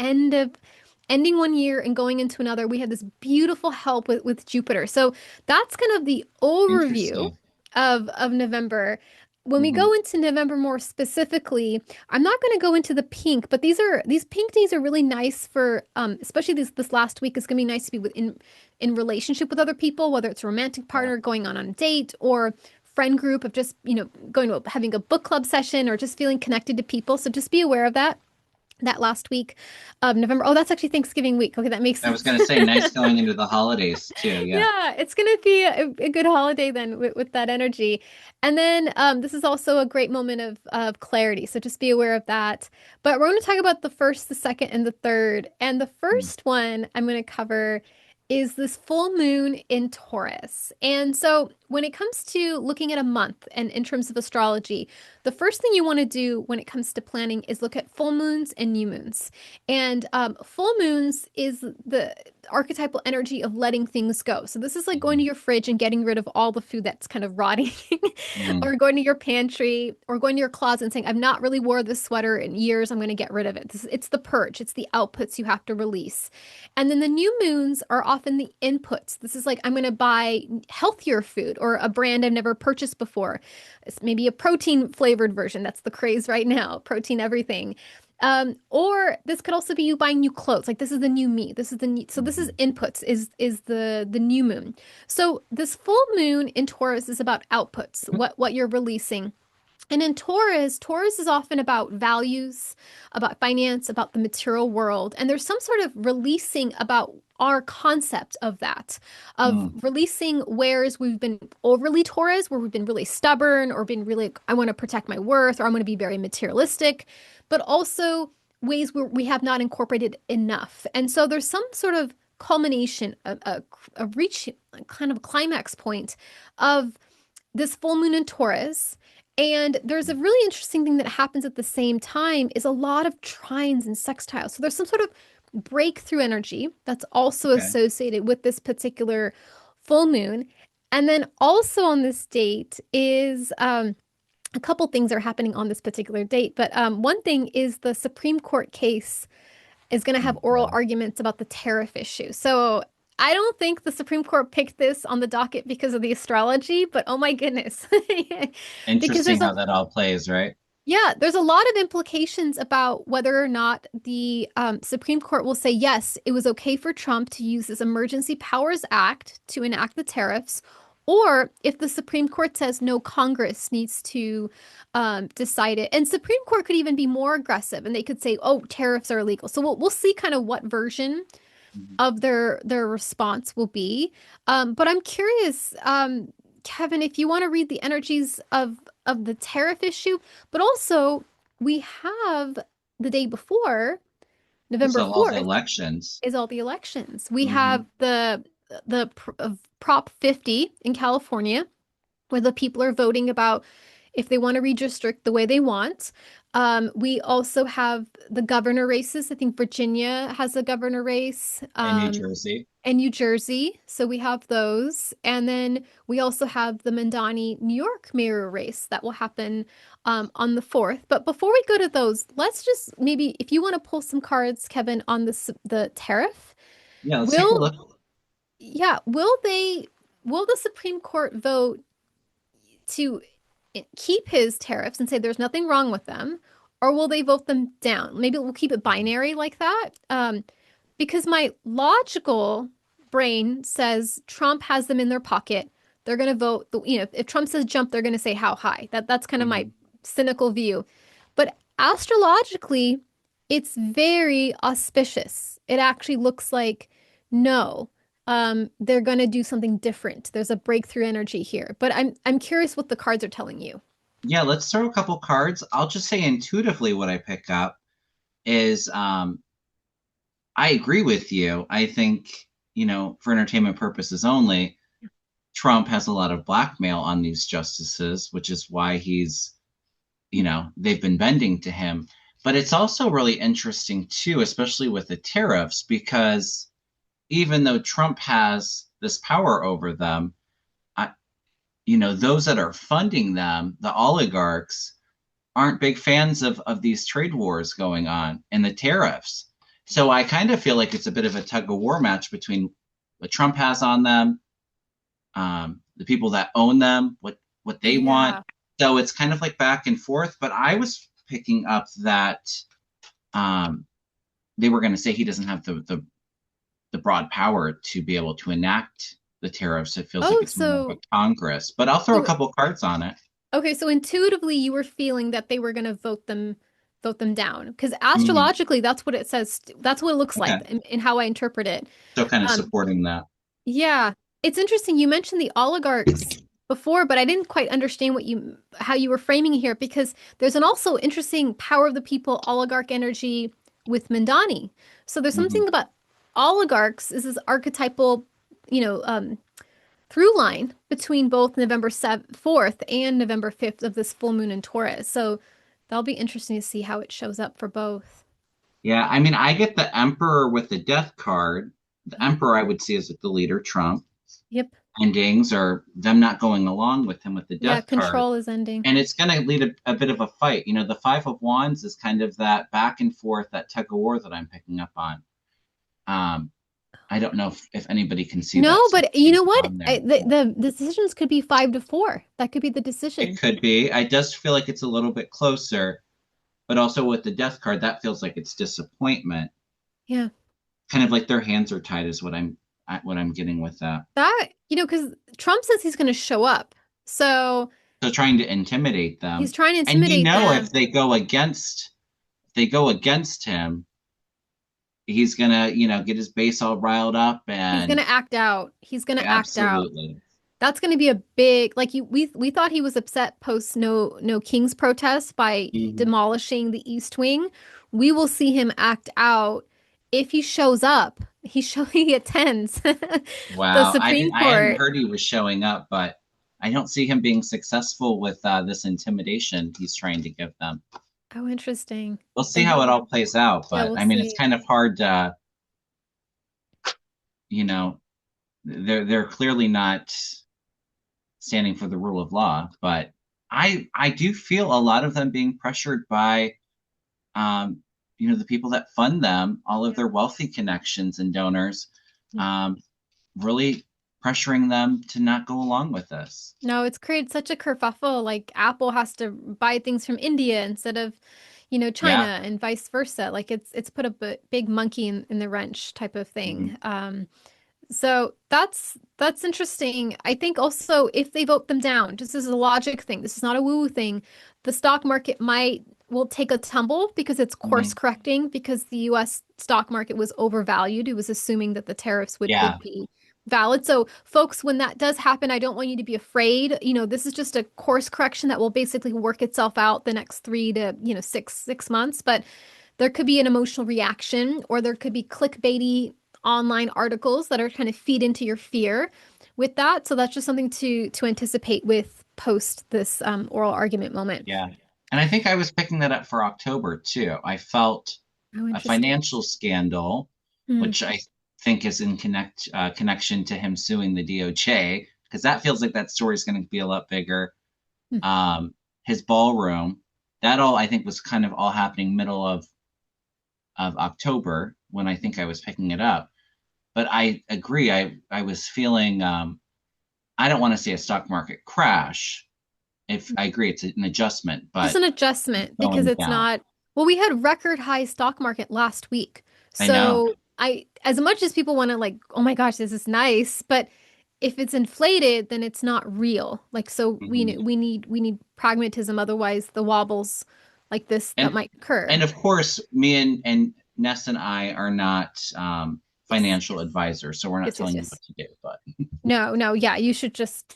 ending one year and going into another, we have this beautiful help with Jupiter. So that's kind of the overview Interesting. of November. When we Hmm. go into November more specifically, I'm not going to go into the pink, but these pink days are really nice for especially this last week is going to be nice to be in relationship with other people, whether it's a romantic Yeah. partner going on a date or friend group of just, going to having a book club session or just feeling connected to people. So just be aware of that. that last week of November. Oh, that's actually Thanksgiving week. Okay, that makes I was sense. going to say, nice going into the holidays too. Yeah. Yeah, it's gonna be a good holiday then with that energy. And then this is also a great moment of clarity. So just be aware of that. But we're going to talk about the first, the second, and the third. And the Mm. first one I'm going to cover is this full moon in Taurus. And so when it comes to looking at a month and in terms of astrology, the first thing you want to do when it comes to planning is look at full moons and new moons. And full moons is the archetypal energy of letting things go. So this is like going to Mhm. your fridge and getting rid of all the food that's kind of rotting, Mm. or going to your pantry, or going to your closet and saying, I've not really wore this sweater in years. I'm going to get rid of it. It's the purge. It's the outputs you have to release. And then the new moons are often the inputs. This is like, I'm going to buy healthier food or a brand I've never purchased before. It's maybe a protein flavored version. That's the craze right now. Protein everything. Or this could also be you buying new clothes. Like this is the new me. This is the new, so this is Mhm. inputs is the new moon. So this full moon in Taurus is about outputs, what you're releasing. And in Taurus, Taurus is often about values, about finance, about the material world. And there's some sort of releasing about our concept of that, of Mm. releasing whereas we've been overly Taurus, where we've been really stubborn or been really, I want to protect my worth or I'm going to be very materialistic, but also ways where we have not incorporated enough. And so there's some sort of culmination, a reach, kind of a climax point of this full moon in Taurus. And there's a really interesting thing that happens at the same time is a lot of trines and sextiles. So there's some sort of breakthrough energy that's also Okay. associated with this particular full moon. And then also on this date is a couple things are happening on this particular date. But one thing is the Supreme Court case is going to have oral Mhm. arguments about the tariff issue. So I don't think the Supreme Court picked this on the docket because of the astrology, but oh my goodness. Because Interesting how that all plays, right? there's a lot of implications about whether or not the Supreme Court will say, yes, it was okay for Trump to use this Emergency Powers Act to enact the tariffs, or if the Supreme Court says no, Congress needs to decide it. And Supreme Court could even be more aggressive, and they could say, oh, tariffs are illegal. So we'll see kind of what version Mhm. of their response will be. But I'm curious, Kevin, if you want to read the energies of the tariff issue, but also we have the day before, It's November all the 4th, elections. is all the elections. We have Hmm. the Prop 50 in California, where the people are voting about if they want to redistrict the way they want. We also have the governor races. I think Virginia has a governor race, In New Jersey. and New Jersey. So we have those. And then we also have the Mandani, New York mayor race that will happen on the 4th. But before we go to those, let's just maybe, if you want to pull some cards, Kevin, on the tariff, Yeah, let's take a will, look. yeah, will the Supreme Court vote to keep his tariffs and say there's nothing wrong with them, or will they vote them down? Maybe we'll keep it binary like that. Because my logical brain says Trump has them in their pocket. They're going to vote. If Trump says jump, they're going to say how high. That's kind of my Mhm. cynical view. But astrologically, it's very auspicious. It actually looks like no, they're going to do something different. There's a breakthrough energy here. But I'm curious what the cards are telling you. Yeah, let's throw a couple cards. I'll just say intuitively what I pick up is I agree with you. I think, for entertainment purposes only, Trump has a lot of blackmail on these justices, which is why they've been bending to him. But it's also really interesting too, especially with the tariffs, because even though Trump has this power over them, I, those that are funding them, the oligarchs, aren't big fans of these trade wars going on and the tariffs. So I kind of feel like it's a bit of a tug of war match between what Trump has on them, the people that own them, what they want. Yeah. So it's kind of like back and forth. But I was picking up that um, they were going to say he doesn't have the broad power to be able to enact the tariffs. It feels like Oh, it's more of a so Congress. But I'll throw a so couple cards on it. okay, so intuitively you were feeling that they were going to vote them vote them down. Because Mm, astrologically, that's what it says. That's what it looks like okay. in how I interpret it. So kind of Um, supporting that. yeah, it's interesting. You mentioned the oligarchs before, but I didn't quite understand how you were framing it here because there's an also interesting power of the people oligarch energy with Mindani. So there's Hmm. something about oligarchs is this archetypal, you know, through line between both November 4th and November 5th of this full moon in Taurus. So that'll be interesting to see how it shows up for both. Yeah, I mean, I get the Emperor with the Death card. The Uh, Emperor I would see as the leader, Trump. yep. Endings or them not going along with him with the Yeah, Death card. control is ending. And it's going to lead a bit of a fight. You know, the Five of Wands is kind of that back and forth, that tug of war that I'm picking up on. Um, I don't know if anybody can see No, that. So but you know what? on there. The decisions could be 5-4. That could be the It decision. could be. I just feel like it's a little bit closer, but also with the Death card, that feels like it's disappointment. Yeah. Kind of like their hands are tied is what I'm getting with that. That, because Trump says he's going to show up. So So trying to intimidate he's them. trying to And you intimidate know them. if they go against him, he's gonna, get his base all riled up He's going and to act out. He's going to act out. absolutely. That's going to be a big, like we thought he was upset post no King's protest by Mhm. demolishing the East Wing. We will see him act out if he shows up. He attends the Wow. Supreme I hadn't Court. heard he was showing up, but I don't see him being successful with this intimidation he's trying to give them. Oh, interesting. We'll see how it Again, all plays out, yeah, but we'll I mean, it's see. kind of hard you know, they're clearly not standing for the rule of law, but I do feel a lot of them being pressured by um, the people that fund them, all of Yeah. their wealthy connections and donors, Yeah. um, really pressuring them to not go along with this. No, it's created such a kerfuffle. Like Apple has to buy things from India instead of, China Yeah. and vice versa. Like it's put a big monkey in the wrench type of Hmm. thing. So that's interesting. I think also if they vote them down, just as a logic thing, this is not a woo-woo thing, the stock market might will take a tumble because it's course Hmm. correcting because the US stock market was overvalued. It was assuming that the tariffs would Yeah. be valid. So folks, when that does happen, I don't want you to be afraid. This is just a course correction that will basically work itself out the next 3 to 6 months. But there could be an emotional reaction, or there could be clickbaity online articles that are kind of feed into your fear with that. So that's just something to anticipate with post this oral argument moment. Yeah. And I think I was picking that up for October too. I felt Oh, a interesting. financial scandal, Hmm. which I think is in connection to him suing the DOJ, because that feels like that story is going to be a lot bigger. Hmm. His ballroom, that all I think was kind of all happening middle of October when I think I was picking it up. But I agree. I was feeling I don't want to say a stock market crash. If I agree, it's an adjustment, Just but an adjustment because going it's down. not, well, we had record high stock market last week. I know. So as much as people want to like, oh my gosh, this is nice, but if it's inflated, then it's not real. Like, so Mhm. we need pragmatism. Otherwise the wobbles like this that And might occur. and of course, me and Ness and I are not Yes, financial yes, advisors, so we're not yes, yes, telling you yes. what to do. But No, no, yeah, you should just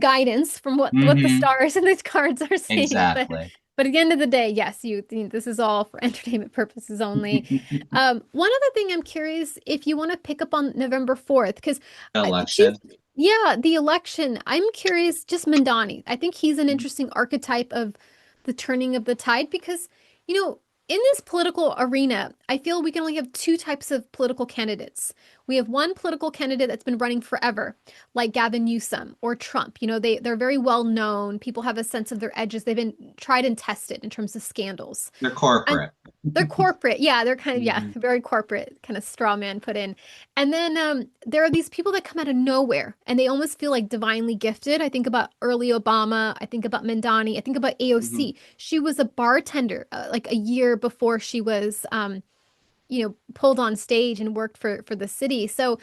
guidance from what the hmm, stars and these cards are saying. exactly. But at the end of the day, yes, this is all for entertainment purposes only. One other thing I'm curious if you want to pick up on November 4th, because Election. yeah, the election. I'm curious, just Mandani. I think he's an Mhm. interesting archetype of the turning of the tide because, you know, in this political arena, I feel we can only have two types of political candidates. We have one political candidate that's been running forever, like Gavin Newsom or Trump. They're very well known. People have a sense of their edges. They've been tried and tested in terms of scandals. They're And corporate. they're corporate. Yeah, they're kind of, yeah, Hmm. very corporate, kind of straw man put in. And then there are these people that come out of nowhere and they almost feel like divinely gifted. I think about early Obama. I think about Mandani. I think about Hmm. AOC. She was a bartender like a year before she was, pulled on stage and worked for the city. So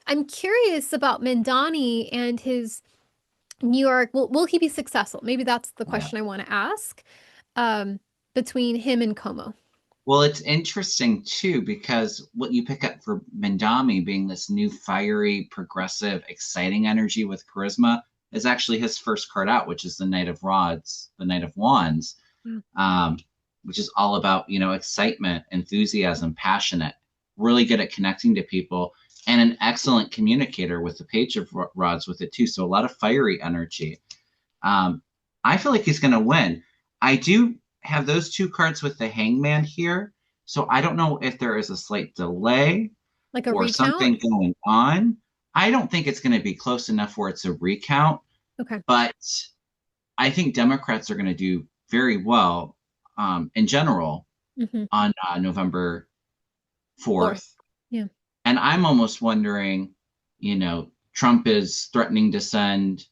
I'm curious about Mandani and his New York. Will he be successful? Maybe that's the Yeah. question I want to ask. Um, between him and Como. Well, it's interesting too because what you pick up for Mendami being this new fiery, progressive, exciting energy with charisma is actually his first card out, which is the Knight of Rods, the Knight of Wands, Mm. um, which is all about, excitement, enthusiasm, passionate, really good at connecting to people, and an excellent communicator with the Page of Rods with it too. So a lot of fiery energy. Um, I feel like he's going to win. I do have those two cards with the Hangman here. So I don't know if there is a slight delay Like a or recount? something going on. I don't think it's going to be close enough where it's a recount, Okay. but I think Democrats are going to do very well in general Hmm. on November Fourth. 4th. Yeah. And I'm almost wondering, Trump is threatening to send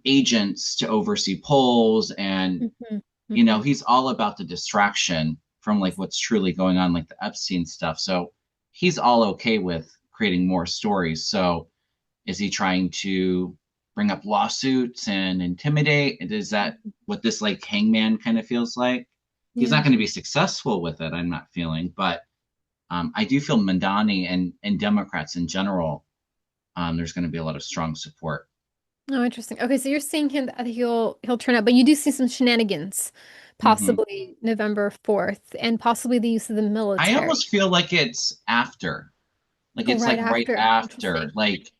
agents to oversee polls, and Hmm. Hmm. he's all about the distraction from like Yes. what's truly going on, like the Epstein stuff. So he's all okay with creating more stories. So is he trying to bring up lawsuits and intimidate? Is that what this like hangman kind of feels like? He's not Yeah. going to be successful with it, I'm not feeling, but I do feel Mandani and Democrats in general, there's going to be a lot of strong support. Oh, interesting. Okay, so you're seeing him that he'll turn out, but you do see some shenanigans, Hmm. possibly November 4th, and possibly the use of the I military. almost feel like it's after. Like Oh, it's right like right after. after. Interesting. Like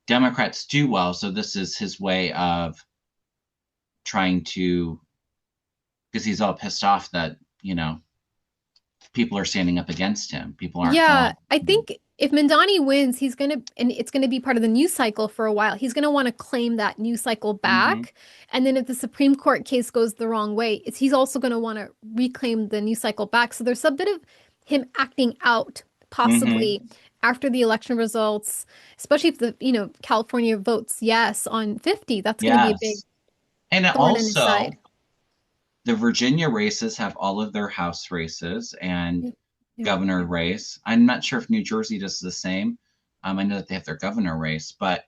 Democrats do well, so this is his way of trying to, because he's all pissed off that, people are standing up against him. People aren't Yeah, following I him. think if Mandani wins, and it's gonna be part of the news cycle for a while. He's gonna want to claim that news cycle Hmm. back. And then if the Supreme Court case goes the wrong way, he's also gonna want to reclaim the news cycle back. So there's a bit of him acting out, Hmm. possibly after the election results, especially if California votes yes on 50. That's gonna be a big Yes. And it thorn in his also, side. the Virginia races have all of their House races and Yeah. Yeah. governor race. I'm not sure if New Jersey does the same. I know that they have their governor race, but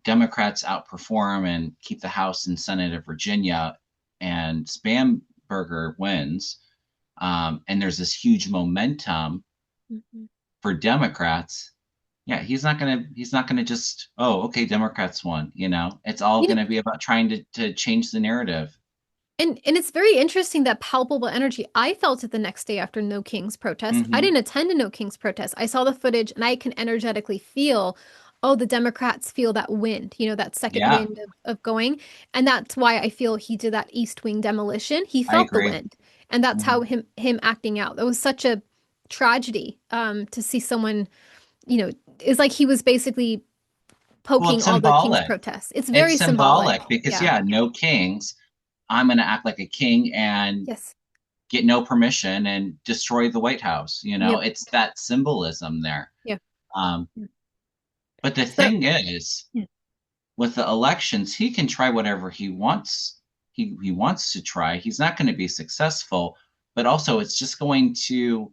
Democrats outperform and keep the House and Senate of Virginia, and Spamberger wins. And there's this huge momentum Mhm. for Democrats. Yeah, he's not gonna just, oh, okay, Democrats won. It's all You know, gonna be about trying to change the narrative. and it's very interesting that palpable energy. I felt it the next day after No King's protest. I Hmm. didn't attend a No King's protest. I saw the footage and I can energetically feel, oh, the Democrats feel that wind, that second Yeah, wind of going. And that's why I feel he did that East Wing demolition. He I felt the agree. wind. And that's how Hmm. him acting out. That was such a tragedy to see someone, it's like he was basically Well, poking it's all the King's symbolic. protests. It's It's very symbolic. symbolic because, Yeah. yeah, no kings. I'm going to act like a king and Yes. get no permission and destroy the White House. Yep. It's that symbolism there. Yeah. Um, Yeah. but the So, thing is, yeah. with the elections, he can try whatever he wants. He wants to try. He's not going to be successful, but also it's just going to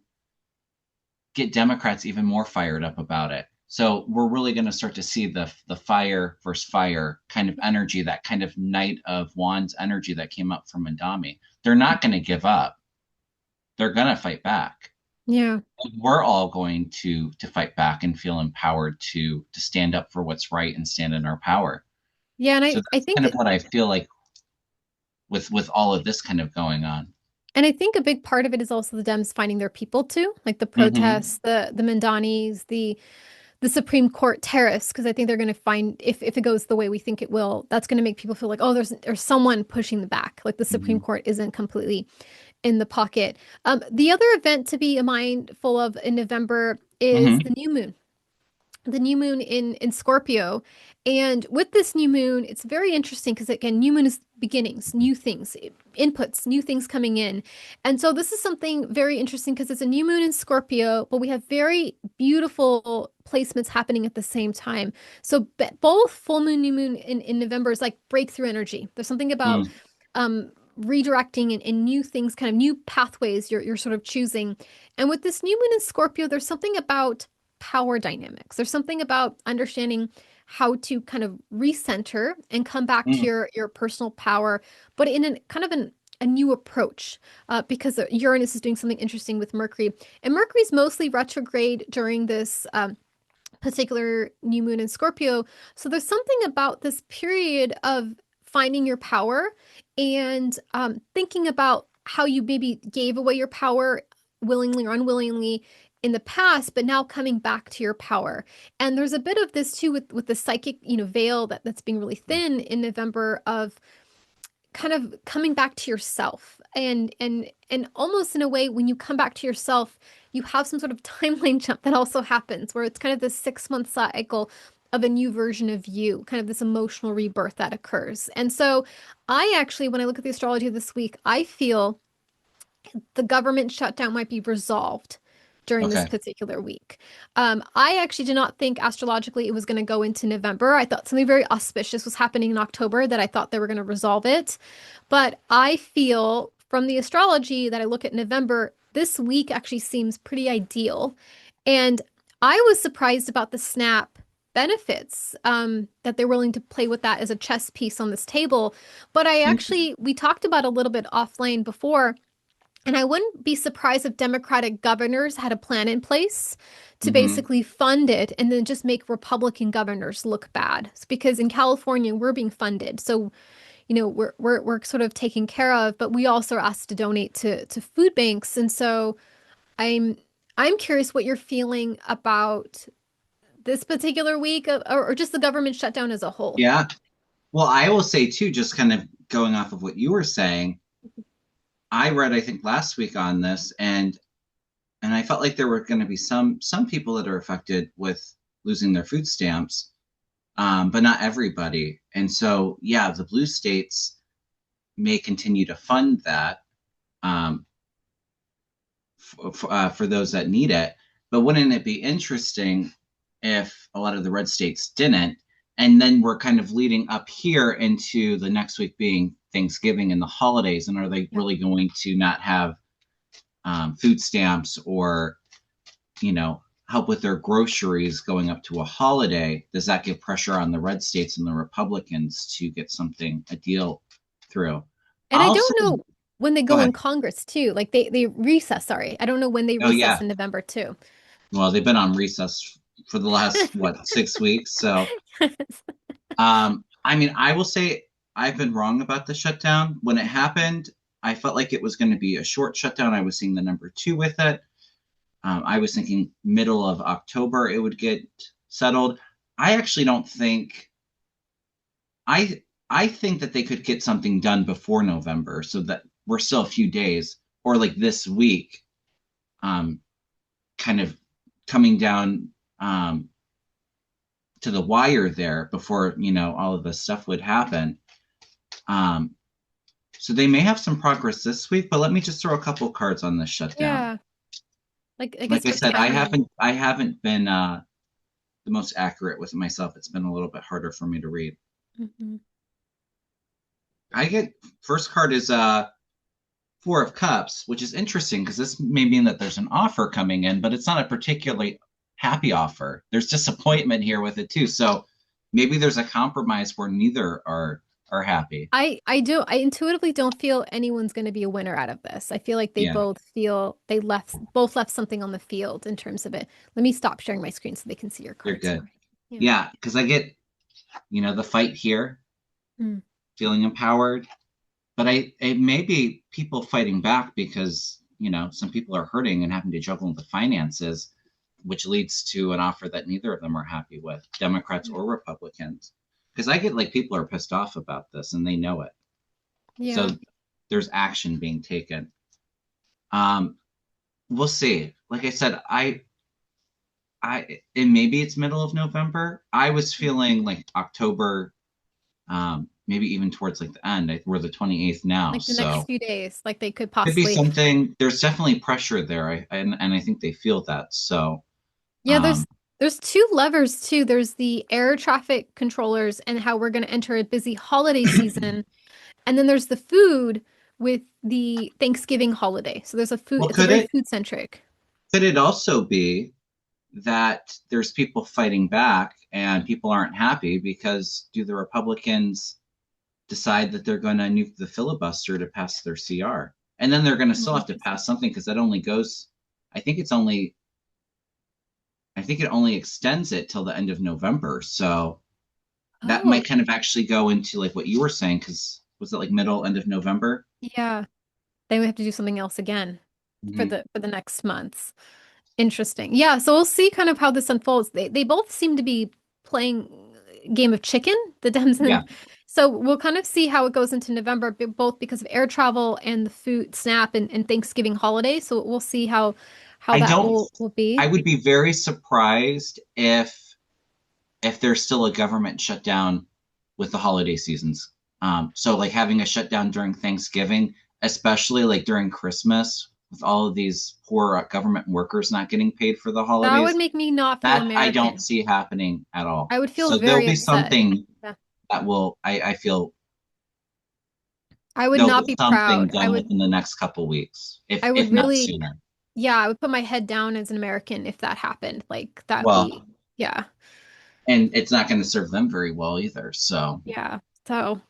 get Democrats even more fired up about it. So we're really going to start to see the fire versus fire kind of energy, that kind of Knight of Wands energy that came up from Mandami. They're not going to give up. They're going to fight back. Yeah. We're all going to fight back and feel empowered to stand up for what's right and stand in our power. Yeah, and So I that's think kind of what I feel like with all of this kind of going on. and I think a big part of it is also the Dems finding their people too, like the Hmm. protests, the Mandanis, the Supreme Court tariffs, because I think they're going to find if it goes the way we think it will, that's going to make people feel like, oh, there's someone pushing the back, like the Supreme Hmm. Court isn't completely in the pocket. The other event to be mindful of in November is Hmm. the new moon in Scorpio. And with this new moon, it's very interesting because again, new moon is beginnings, new things, inputs, new things coming in. And so this is something very interesting because it's a new moon in Scorpio, but we have very beautiful placements happening at the same time. So both full moon, new moon in November is like breakthrough energy. There's something about Mm. redirecting and new things, kind of new pathways you're sort of choosing. And with this new moon in Scorpio, there's something about power dynamics. There's something about understanding how to kind of recenter and come back to Mm. your personal power, but in a kind of a new approach because Uranus is doing something interesting with Mercury. And Mercury's mostly retrograde during this particular new moon in Scorpio. So there's something about this period of finding your power and thinking about how you maybe gave away your power willingly or unwillingly in the past, but now coming back to your power. And there's a bit of this too with the psychic, veil that's being really thin in November of kind of coming back to yourself and almost in a way when you come back to yourself you have some sort of timeline jump that also happens where it's kind of this 6 month cycle of a new version of you, kind of this emotional rebirth that occurs. And so I actually, when I look at the astrology this week, I feel the government shutdown might be resolved during this Okay. particular week. I actually did not think astrologically it was going to go into November. I thought something very auspicious was happening in October that I thought they were going to resolve it. But I feel from the astrology that I look at November, this week actually seems pretty ideal. And I was surprised about the snap benefits that they're willing to play with that as a chess piece on this table. But we talked about a little bit offline before. And I wouldn't be surprised if Democratic governors had a plan in place to Mm-hmm. basically fund it and then just make Republican governors look bad. It's because in California, we're being funded. So, we're sort of taken care of, but we also are asked to donate to food banks. And so I'm I'm curious what you're feeling about this particular week or just the government shutdown as a whole. Yeah. Well, I will say too, just kind of going off of what you were saying, I read, I think last week on this, and I felt like there were going to be some people that are affected with losing their food stamps, but not everybody. And so, yeah, the blue states may continue to fund that um, for those that need it. But wouldn't it be interesting if a lot of the red states didn't? And then we're kind of leading up here into the next week being Thanksgiving and the holidays. And are they Yeah. really going to not have food stamps or, help with their groceries going up to a holiday? Does that give pressure on the red states and the Republicans to get a deal through? And I I'll say, don't know when they go go in ahead. Congress too. Like they recess, sorry. I don't know when they Oh, recess yeah. in November too. Well, they've been on recess for the last, what, 6 weeks. So, I mean, I will say I've been wrong about the shutdown. When it happened, I felt like it was going to be a short shutdown. I was seeing the number two with it. I was thinking middle of October it would get settled. I actually don't think I think that they could get something done before November, so that we're still a few days, or like this week, um, kind of coming down to the wire there before all of this stuff would happen. Um, so they may have some progress this week, but let me just throw a couple cards on this shutdown. Yeah. Like I Like guess I for said, timing. I haven't been the most accurate with myself. It's been a little bit harder for me to read. Mhm. I get first card is Four of Cups, which is interesting because this may mean that there's an offer coming in, but it's not a particularly happy offer. There's disappointment here with it too. So maybe there's a compromise where neither are happy. I intuitively don't feel anyone's going to be a winner out of this. I feel like they Yeah, both feel they left something on the field in terms of it. Let me stop sharing my screen so they can see your you're cards. good. Sorry. Yeah. Yeah, because I get, the fight here, Mm. feeling empowered, but it may be people fighting back because, some people are hurting and having to juggle the finances, which leads to an offer that neither of them are happy with, Democrats or Republicans. Because I get like people are pissed off about this and they know it. So Yeah. there's action being taken. Um, we'll see. Like I said, and maybe it's middle of November. I was feeling like October, maybe even towards like the end. We're the 28th now, Like the next so few days, like they could could be possibly. something. There's definitely pressure there, and I think they feel that. So, Yeah, um, there's two levers too. There's the air traffic controllers and how we're going to enter a busy holiday season. And then there's the food with the Thanksgiving holiday. So there's a food, well, it's a very food centric. could it also be that there's people fighting back and people aren't happy because do the Republicans decide that they're going to nuke the filibuster to pass their CR. And then they're going to Oh, still have to interesting. pass something because that only goes, I think it's only, I think it only extends it till the end of November. So that Oh, might kind of actually go into like what you were saying, because was it like middle, end of November? yeah. Then we have to do something else again Hmm. for the next months. Interesting. Yeah, so we'll see kind of how this unfolds. They both seem to be playing a game of chicken, the Dems Yeah. and so we'll kind of see how it goes into November, both because of air travel and the food snap and Thanksgiving holiday. So we'll see how I that don't, will be. I would be very surprised if there's still a government shutdown with the holiday seasons. So like having a shutdown during Thanksgiving, especially like during Christmas, with all of these poor government workers not getting paid for the That would holidays, make me not feel that I don't American. see happening at all. I would feel So there'll very be upset. something Yeah. that will, I feel I would there'll not be be something proud. done within the next couple weeks, I would if not really, sooner. yeah, I would put my head down as an American if that happened. Like that'd be, Well, yeah, and it's not going to serve them very well either. So, yeah. So.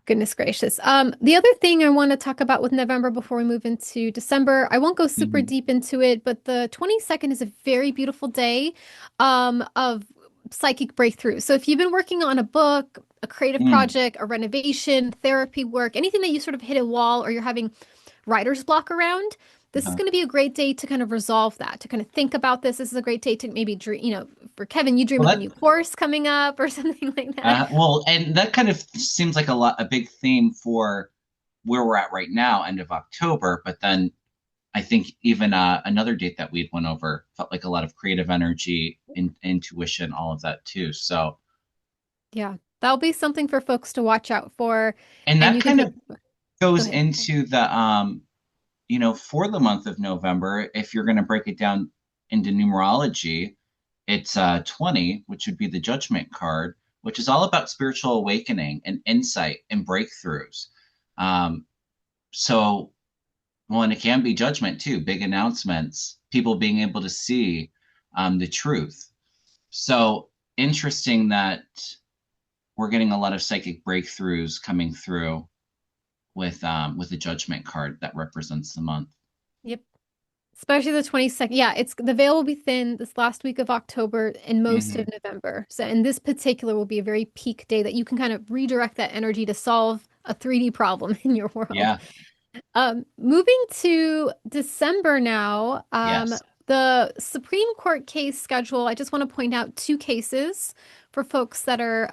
Goodness gracious. The other thing I want to talk about with November before we move into December, I won't go super mhm. deep into it, but the 22nd is a very beautiful day of psychic breakthrough. So if you've been working on a book, a creative Mm, project, a renovation, therapy work, anything that you sort of hit a wall or you're having writer's block around, this is uh-huh. going to be a great day to kind of resolve that, to kind of think about this. This is a great day to maybe dream, for Kevin, you dream Well, of a new course coming up or something like that. well, and that kind of seems like a big theme for where we're at right now, end of October. But then I think even another date that we'd went over felt like a lot of creative energy, intuition, all of that too. So, Yeah, that'll be something for folks to watch out for. and And that you can kind think, of go goes ahead. into the for the month of November, if you're going to break it down into numerology, it's 20, which would be the judgment card, which is all about spiritual awakening and insight and breakthroughs. Um, so, well, and it can be judgment too, big announcements, people being able to see the truth. So interesting that we're getting a lot of psychic breakthroughs coming through with the judgment card that represents the month. Yep. Especially the 22nd. Yeah, it's the veil will be thin this last week of October and most of Hmm. November. So, and this particular will be a very peak day that you can kind of redirect that energy to solve a 3D problem in your world. Yeah. Moving to December now, Yes. the Supreme Court case schedule, I just want to point out two cases for folks that are,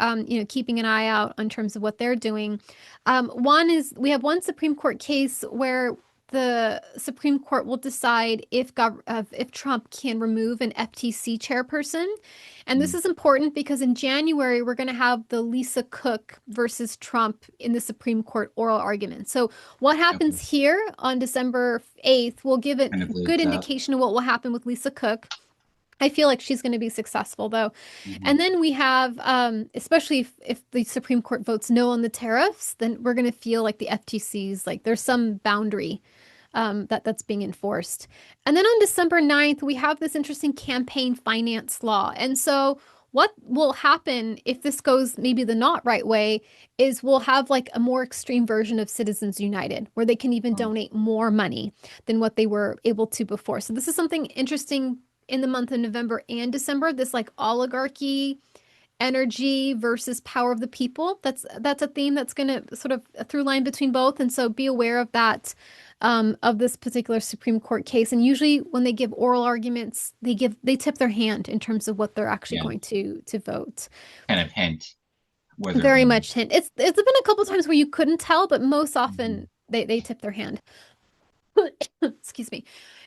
keeping an eye out in terms of what they're doing. One is we have one Supreme Court case where the Supreme Court will decide if Trump can remove an FTC chairperson. And this Mm, is important because in January, we're going to have the Lisa Cook versus Trump in the Supreme Court oral argument. So what okay. happens here on December 8th will give a Kind of good leads up. indication of what will happen with Lisa Cook. I feel like she's going to be successful though. Hmm. And then we have, especially if the Supreme Court votes no on the tariffs, then we're going to feel like the FTC's like there's some boundary that's being enforced. And then on December 9th, we have this interesting campaign finance law. And so what will happen if this goes maybe the not right way is we'll have like a more extreme version of Citizens United, where they can even Um, donate more money than what they were able to before. So this is something interesting in the month of November and December, this like oligarchy energy versus power of the people. That's a theme that's going to sort of a through line between both, and so be aware of that of this particular Supreme Court case. And usually, when they give oral arguments, they tip their hand in terms of what they're actually yeah. going to vote. Kind of hint where they're Very leaning. much hint. It's been a couple times where you couldn't tell, but most often Hmm. they tip their hand. Excuse me.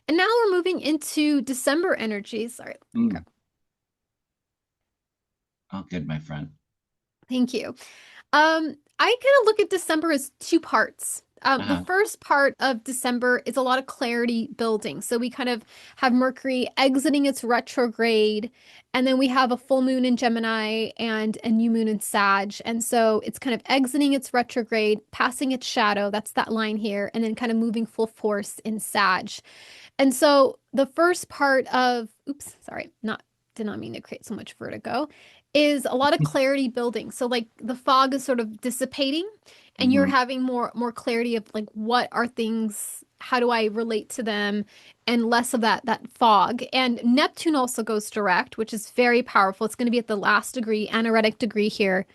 And now we're moving into December energies. Sorry, let me grab. Mm. Oh, good, my friend. Thank you. I kind of look at December as two parts. The Uh-huh. first part of December is a lot of clarity building. So we kind of have Mercury exiting its retrograde, and then we have a full moon in Gemini and a new moon in Sag. And so it's kind of exiting its retrograde, passing its shadow. That's that line here, and then kind of moving full force in Sag. And so the first part of, oops, sorry, not. did not mean to create so much vertigo, is a lot of clarity building. So like the fog is sort of dissipating and you're Hmm. having more clarity of like what are things, how do I relate to them, and less of that fog. And Neptune also goes direct, which is very powerful. It's going to be at the last degree, anaretic degree here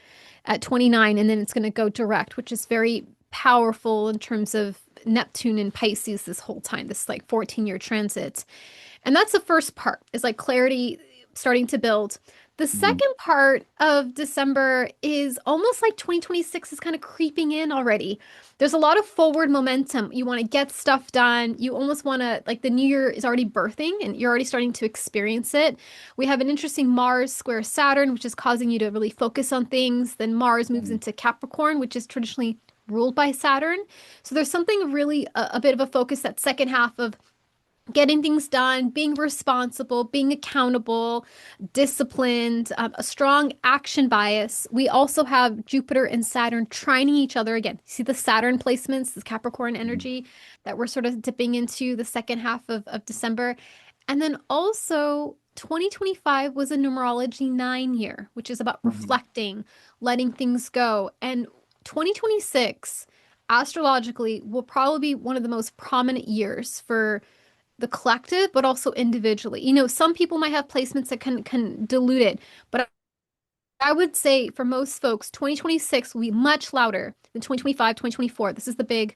at 29, and then it's going to go direct, which is very powerful in terms of Neptune and Pisces this whole time, this like 14-year transit. And that's the first part, is like clarity starting to build. The Hmm. second part of December is almost like 2026 is kind of creeping in already. There's a lot of forward momentum. You want to get stuff done. You almost want to, like, the new year is already birthing and you're already starting to experience it. We have an interesting Mars square Saturn, which is causing you to really focus on things. Then Mars moves into Capricorn, which is traditionally ruled by Saturn. So there's something really a bit of a focus that second half of getting things done, being responsible, being accountable, disciplined, a strong action bias. We also have Jupiter and Saturn trining each other again. See the Saturn placements, this Capricorn energy that we're sort of dipping into the second half of December. And then also 2025 was a numerology 9 year, which is about Hmm. reflecting, letting things go. And 2026 astrologically will probably be one of the most prominent years for the collective, but also individually. You know, some people might have placements that can dilute it, but I would say for most folks, 2026 will be much louder than 2025, 2024. This is the big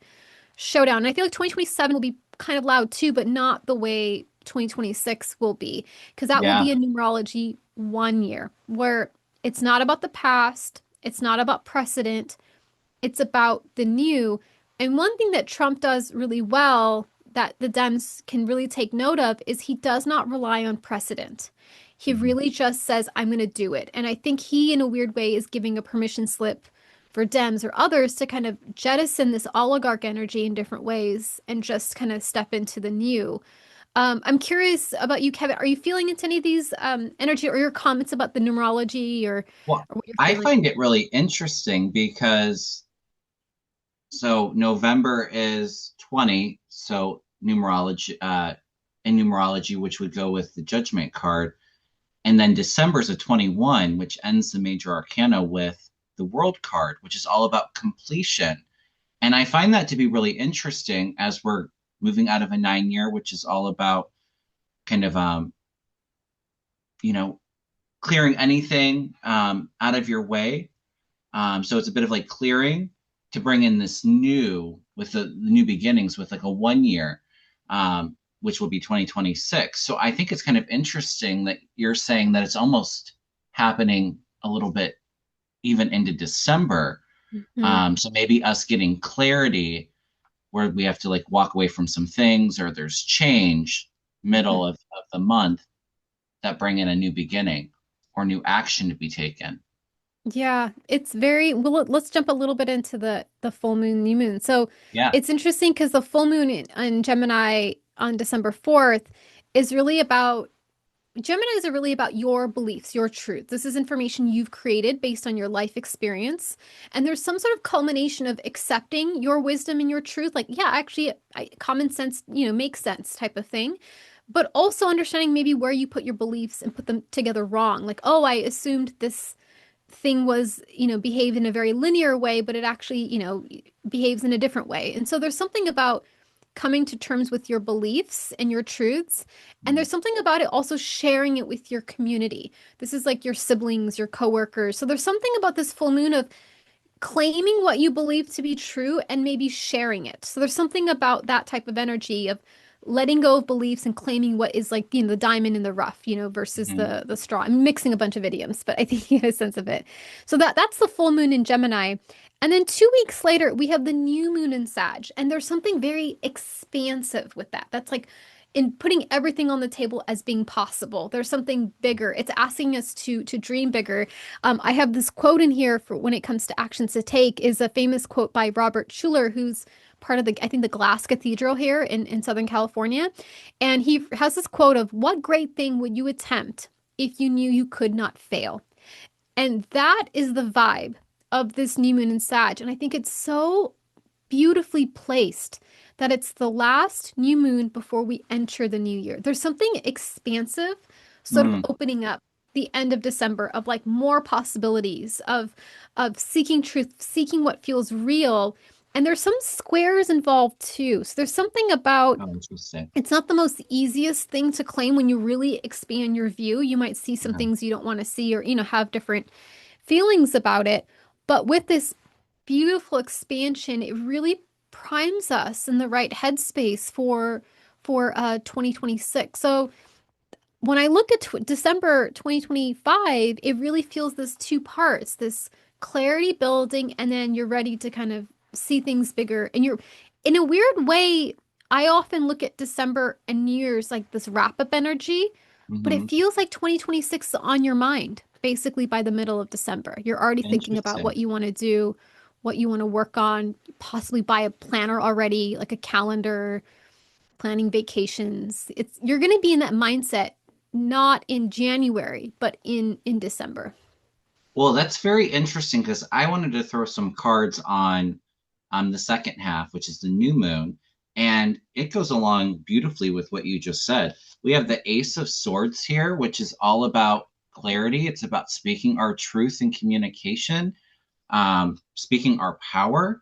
showdown. And I feel like 2027 will be kind of loud too, but not the way 2026 will be, because that will Yeah. be a numerology 1 year where it's not about the past, it's not about precedent, it's about the new. And one thing that Trump does really well that the Dems can really take note of is he does not rely on precedent. He Hmm. really just says, I'm going to do it. And I think he, in a weird way, is giving a permission slip for Dems or others to kind of jettison this oligarch energy in different ways and just kind of step into the new. I'm curious about you, Kevin. Are you feeling into any of these energy or your comments about the numerology Well, or what you're I feeling? find it really interesting because so November is 20, so numerology, in numerology, which would go with the judgment card. And then December's a 21, which ends the major arcana with the world card, which is all about completion. And I find that to be really interesting as we're moving out of a 9 year, which is all about kind of, you know, clearing anything out of your way. So it's a bit of like clearing to bring in this new with the new beginnings with like a 1 year, which will be 2026. So I think it's kind of interesting that you're saying that it's almost happening a little bit even into December. Mhm. So maybe us getting clarity where we have to like walk away from some things or there's change middle of the month that bring in a new beginning or new action to be taken. Yeah, it's very well. Let's jump a little bit into the full moon, new moon. So Yeah. it's interesting because the full moon in Gemini on December 4th is really about Geminis are really about your beliefs, your truth. This is information you've created based on your life experience. And there's some sort of culmination of accepting your wisdom and your truth. Like, yeah, actually, common sense, makes sense type of thing. But also understanding maybe where you put your beliefs and put them together wrong. Like, oh, I assumed this thing was, behaved in a very linear way, but it actually, behaves in a different way. And so there's something about coming to terms with your beliefs and your truths. And there's something about it also sharing it with your community. This is like your siblings, your coworkers. So there's something about this full moon of claiming what you believe to be true and maybe sharing it. So there's something about that type of energy of letting go of beliefs and claiming what is like, the diamond in the rough, versus Mhm. the straw. I'm mixing a bunch of idioms, but I think you get a sense of it. So that's the full moon in Gemini. And then 2 weeks later, we have the new moon in Sag. And there's something very expansive with that. That's like in putting everything on the table as being possible. There's something bigger. It's asking us to dream bigger. I have this quote in here for when it comes to actions to take is a famous quote by Robert Schuller, who's part of I think the Glass Cathedral here in Southern California. And he has this quote of, what great thing would you attempt if you knew you could not fail? And that is the vibe of this new moon in Sag. And I think it's so beautifully placed that it's the last new moon before we enter the new year. There's something expansive sort of Mm. opening up the end of December of like more possibilities of seeking truth, seeking what feels real. And there's some squares involved too. So there's something about Oh, interesting. it's not the most easiest thing to claim when you really expand your view. You might see some Yeah. things you don't want to see or, have different feelings about it. But with this beautiful expansion, it really primes us in the right headspace for 2026. So when I look at December 2025, it really feels this two parts, this clarity building, and then you're ready to kind of see things bigger. And you're, in a weird way, I often look at December and New Year's like this wrap up energy, but it Hmm. feels like 2026 is on your mind basically by the middle of December. You're already thinking about Interesting. what you want to do, what you want to work on, possibly buy a planner already, like a calendar, planning vacations. It's you're going to be in that mindset not in January, but in December. Well, that's very interesting because I wanted to throw some cards on the second half, which is the new moon, and it goes along beautifully with what you just said. We have the Ace of Swords here, which is all about clarity. It's about speaking our truth in communication, speaking our power.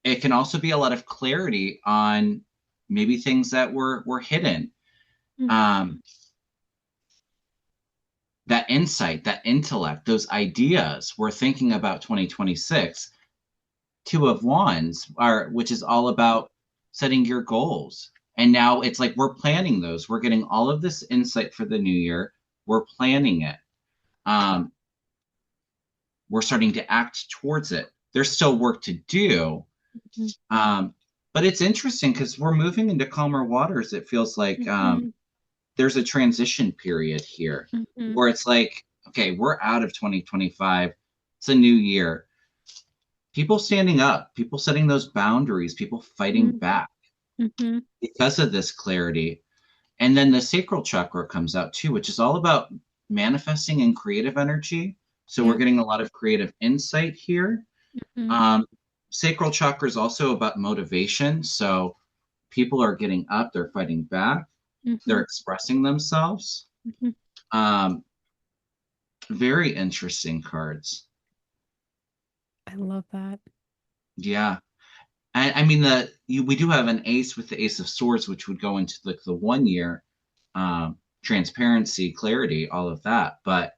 It can also be a lot of clarity on maybe things that were hidden. Um, that insight, that intellect, those ideas we're thinking about 2026. Two of Wands are, which is all about setting your goals. And now it's like we're planning those. We're getting all of this insight for the new year. We're planning it. Um, we're starting to act towards it. There's still work to do. Mhm, Um, but it's interesting because we're moving into calmer waters. It feels like mhm, there's a transition period here mhm, where it's like, okay, we're out of 2025. It's a new year. People standing up, people setting those boundaries, people fighting mhm, back mhm. because of this clarity. And then the sacral chakra comes out too, which is all about manifesting and creative energy. So we're Yeah. getting a lot of creative insight here. Mhm, Um, Sacral chakra is also about motivation. So people are getting up, they're fighting back, they're mhm, expressing themselves. mhm. Um, Very interesting cards. I love that. Yeah. I mean, we do have an ace with the Ace of Swords, which would go into like the 1 year, transparency, clarity, all of that. But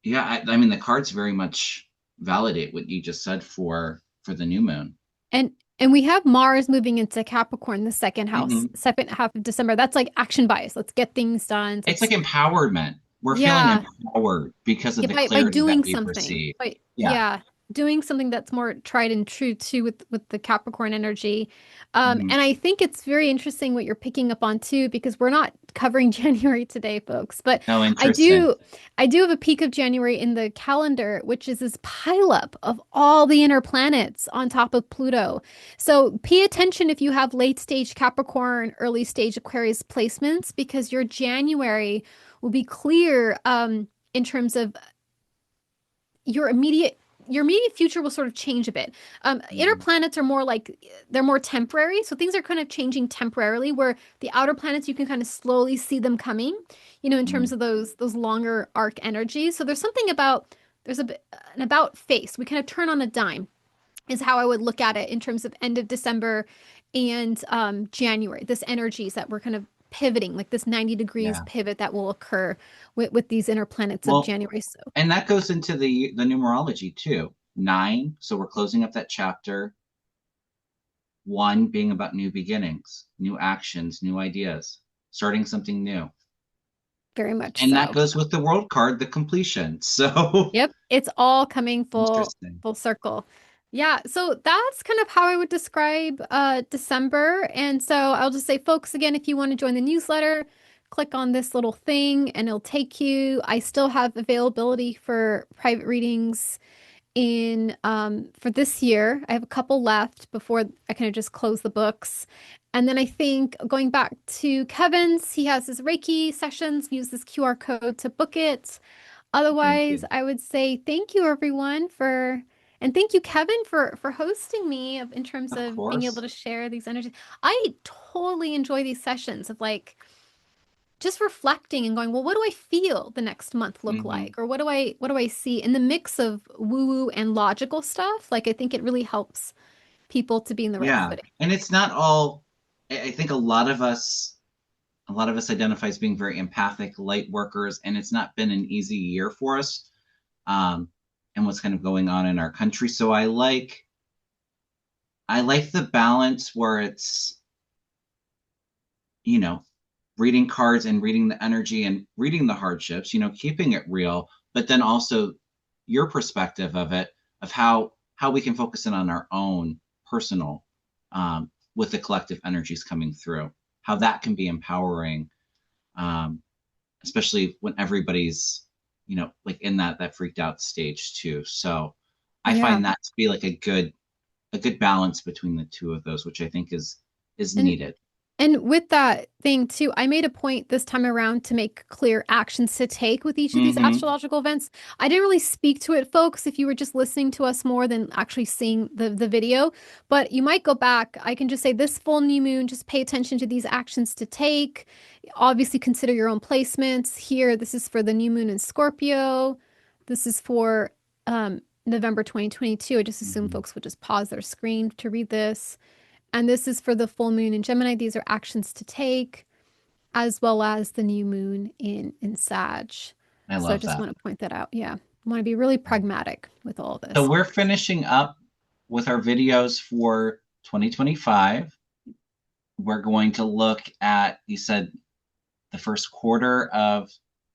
yeah, I mean, the cards very much validate what you just said for the new moon. And we have Mars moving into Capricorn, the second house, Hmm. second half of December. That's like action bias. Let's get things done. It's like Let's empowerment. We're feeling yeah. empowered because of Yeah, the by clarity that doing we've something. received. By Yeah. yeah, doing something that's more tried and true too with the Capricorn energy. Hmm. And I think it's very interesting what you're picking up on too, because we're not covering January today, folks. But Oh, I interesting. do I do have a peak of January in the calendar, which is this pileup of all the inner planets on top of Pluto. So pay attention if you have late stage Capricorn, early stage Aquarius placements, because your January will be clear in terms of your immediate future will sort of change a bit. Inner Mhm. planets are more like they're more temporary, so things are kind of changing temporarily. Where the outer planets, you can kind of slowly see them coming, in terms Mhm. of those longer arc energies. So there's something about there's a bit an about face. We kind of turn on a dime is how I would look at it in terms of end of December and January. This energies that we're kind of pivoting, like this 90 degrees Yeah. pivot that will occur with these inner planets of Well, January. So and that goes into the numerology too. Nine. So we're closing up that chapter. One being about new beginnings, new actions, new ideas, starting something new. very much And that so. goes with the world card, the completion. So Yep, it's all coming full interesting. full circle. Yeah, so that's kind of how I would describe December. And so I'll just say, folks, again, if you want to join the newsletter, click on this little thing and it'll take you. I still have availability for private readings in for this year. I have a couple left before I kind of just close the books. And then I think going back to Kevin's, he has his Reiki sessions. Use this QR code to book it. Thank Otherwise, you. I would say thank you everyone for and thank you Kevin for hosting me in terms Of of being able course. to share these energies. I totally enjoy these sessions of like just reflecting and going, well, what do I feel the next month look Hmm. like? Or what do I see in the mix of woo-woo and logical stuff? Like I think it really helps people to be in the right Yeah. footing. And it's not all, I think a lot of us identify as being very empathic light workers, and it's not been an easy year for us. And what's kind of going on in our country. So I like the balance where it's, you know, reading cards and reading the energy and reading the hardships, keeping it real, but then also your perspective of it, of how we can focus in on our own personal, with the collective energies coming through, how that can be empowering, um, especially when everybody's, like in that freaked out stage too. So I Yeah. find that to be like a good balance between the two of those, which I think is And needed. And with that thing too, I made a point this time around to make clear actions to take with each of these Hmm. astrological events. I didn't really speak to it, folks, if you were just listening to us more than actually seeing the video. But you might go back. I can just say this full new moon, just pay attention to these actions to take. Obviously, consider your own placements. Here, this is for the new moon in Scorpio. This is for November 2022. I just assume Hmm. folks would just pause their screen to read this. And this is for the full moon in Gemini. These are actions to take, as well as the new moon in Sag. I So I love just that. want to point that out. Yeah. I want to be really pragmatic with all So this. we're finishing up with our videos for 2025. We're going to look at, you said, the first quarter of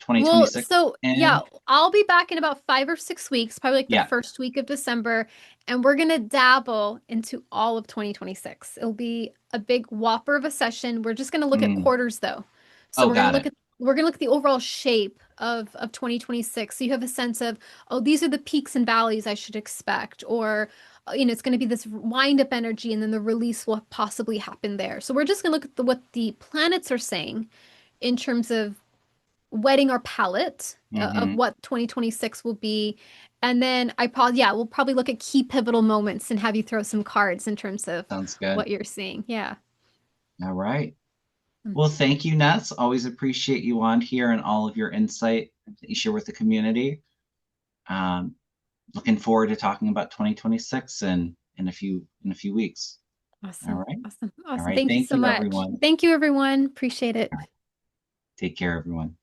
Well, 2026 so yeah, in. I'll be back in about 5 or 6 weeks, probably like the Yeah. first week of December, and we're gonna dabble into all of 2026. It'll be a big whopper of a session. We're just gonna look at Mm. quarters though. So Oh, we're gonna got look it. at we're gonna look at the overall shape of 2026. So you have a sense of, oh, these are the peaks and valleys I should expect, or it's going to be this wind up energy, and then the release will possibly happen there. So we're just going to look at what the planets are saying in terms of wetting our palette of Hmm. what 2026 will be. And then we'll probably look at key pivotal moments and have you throw some cards in terms of Sounds good. what you're seeing. Yeah. All right. Mm. Well, thank you, Ness. Always appreciate you on here and all of your insight that you share with the community. Um, Looking forward to talking about 2026 and in a few weeks. All Awesome. right. Awesome. All Awesome. right. Thank you Thank so you, much. everyone. Thank you, everyone. Appreciate it. All right. Take care, everyone.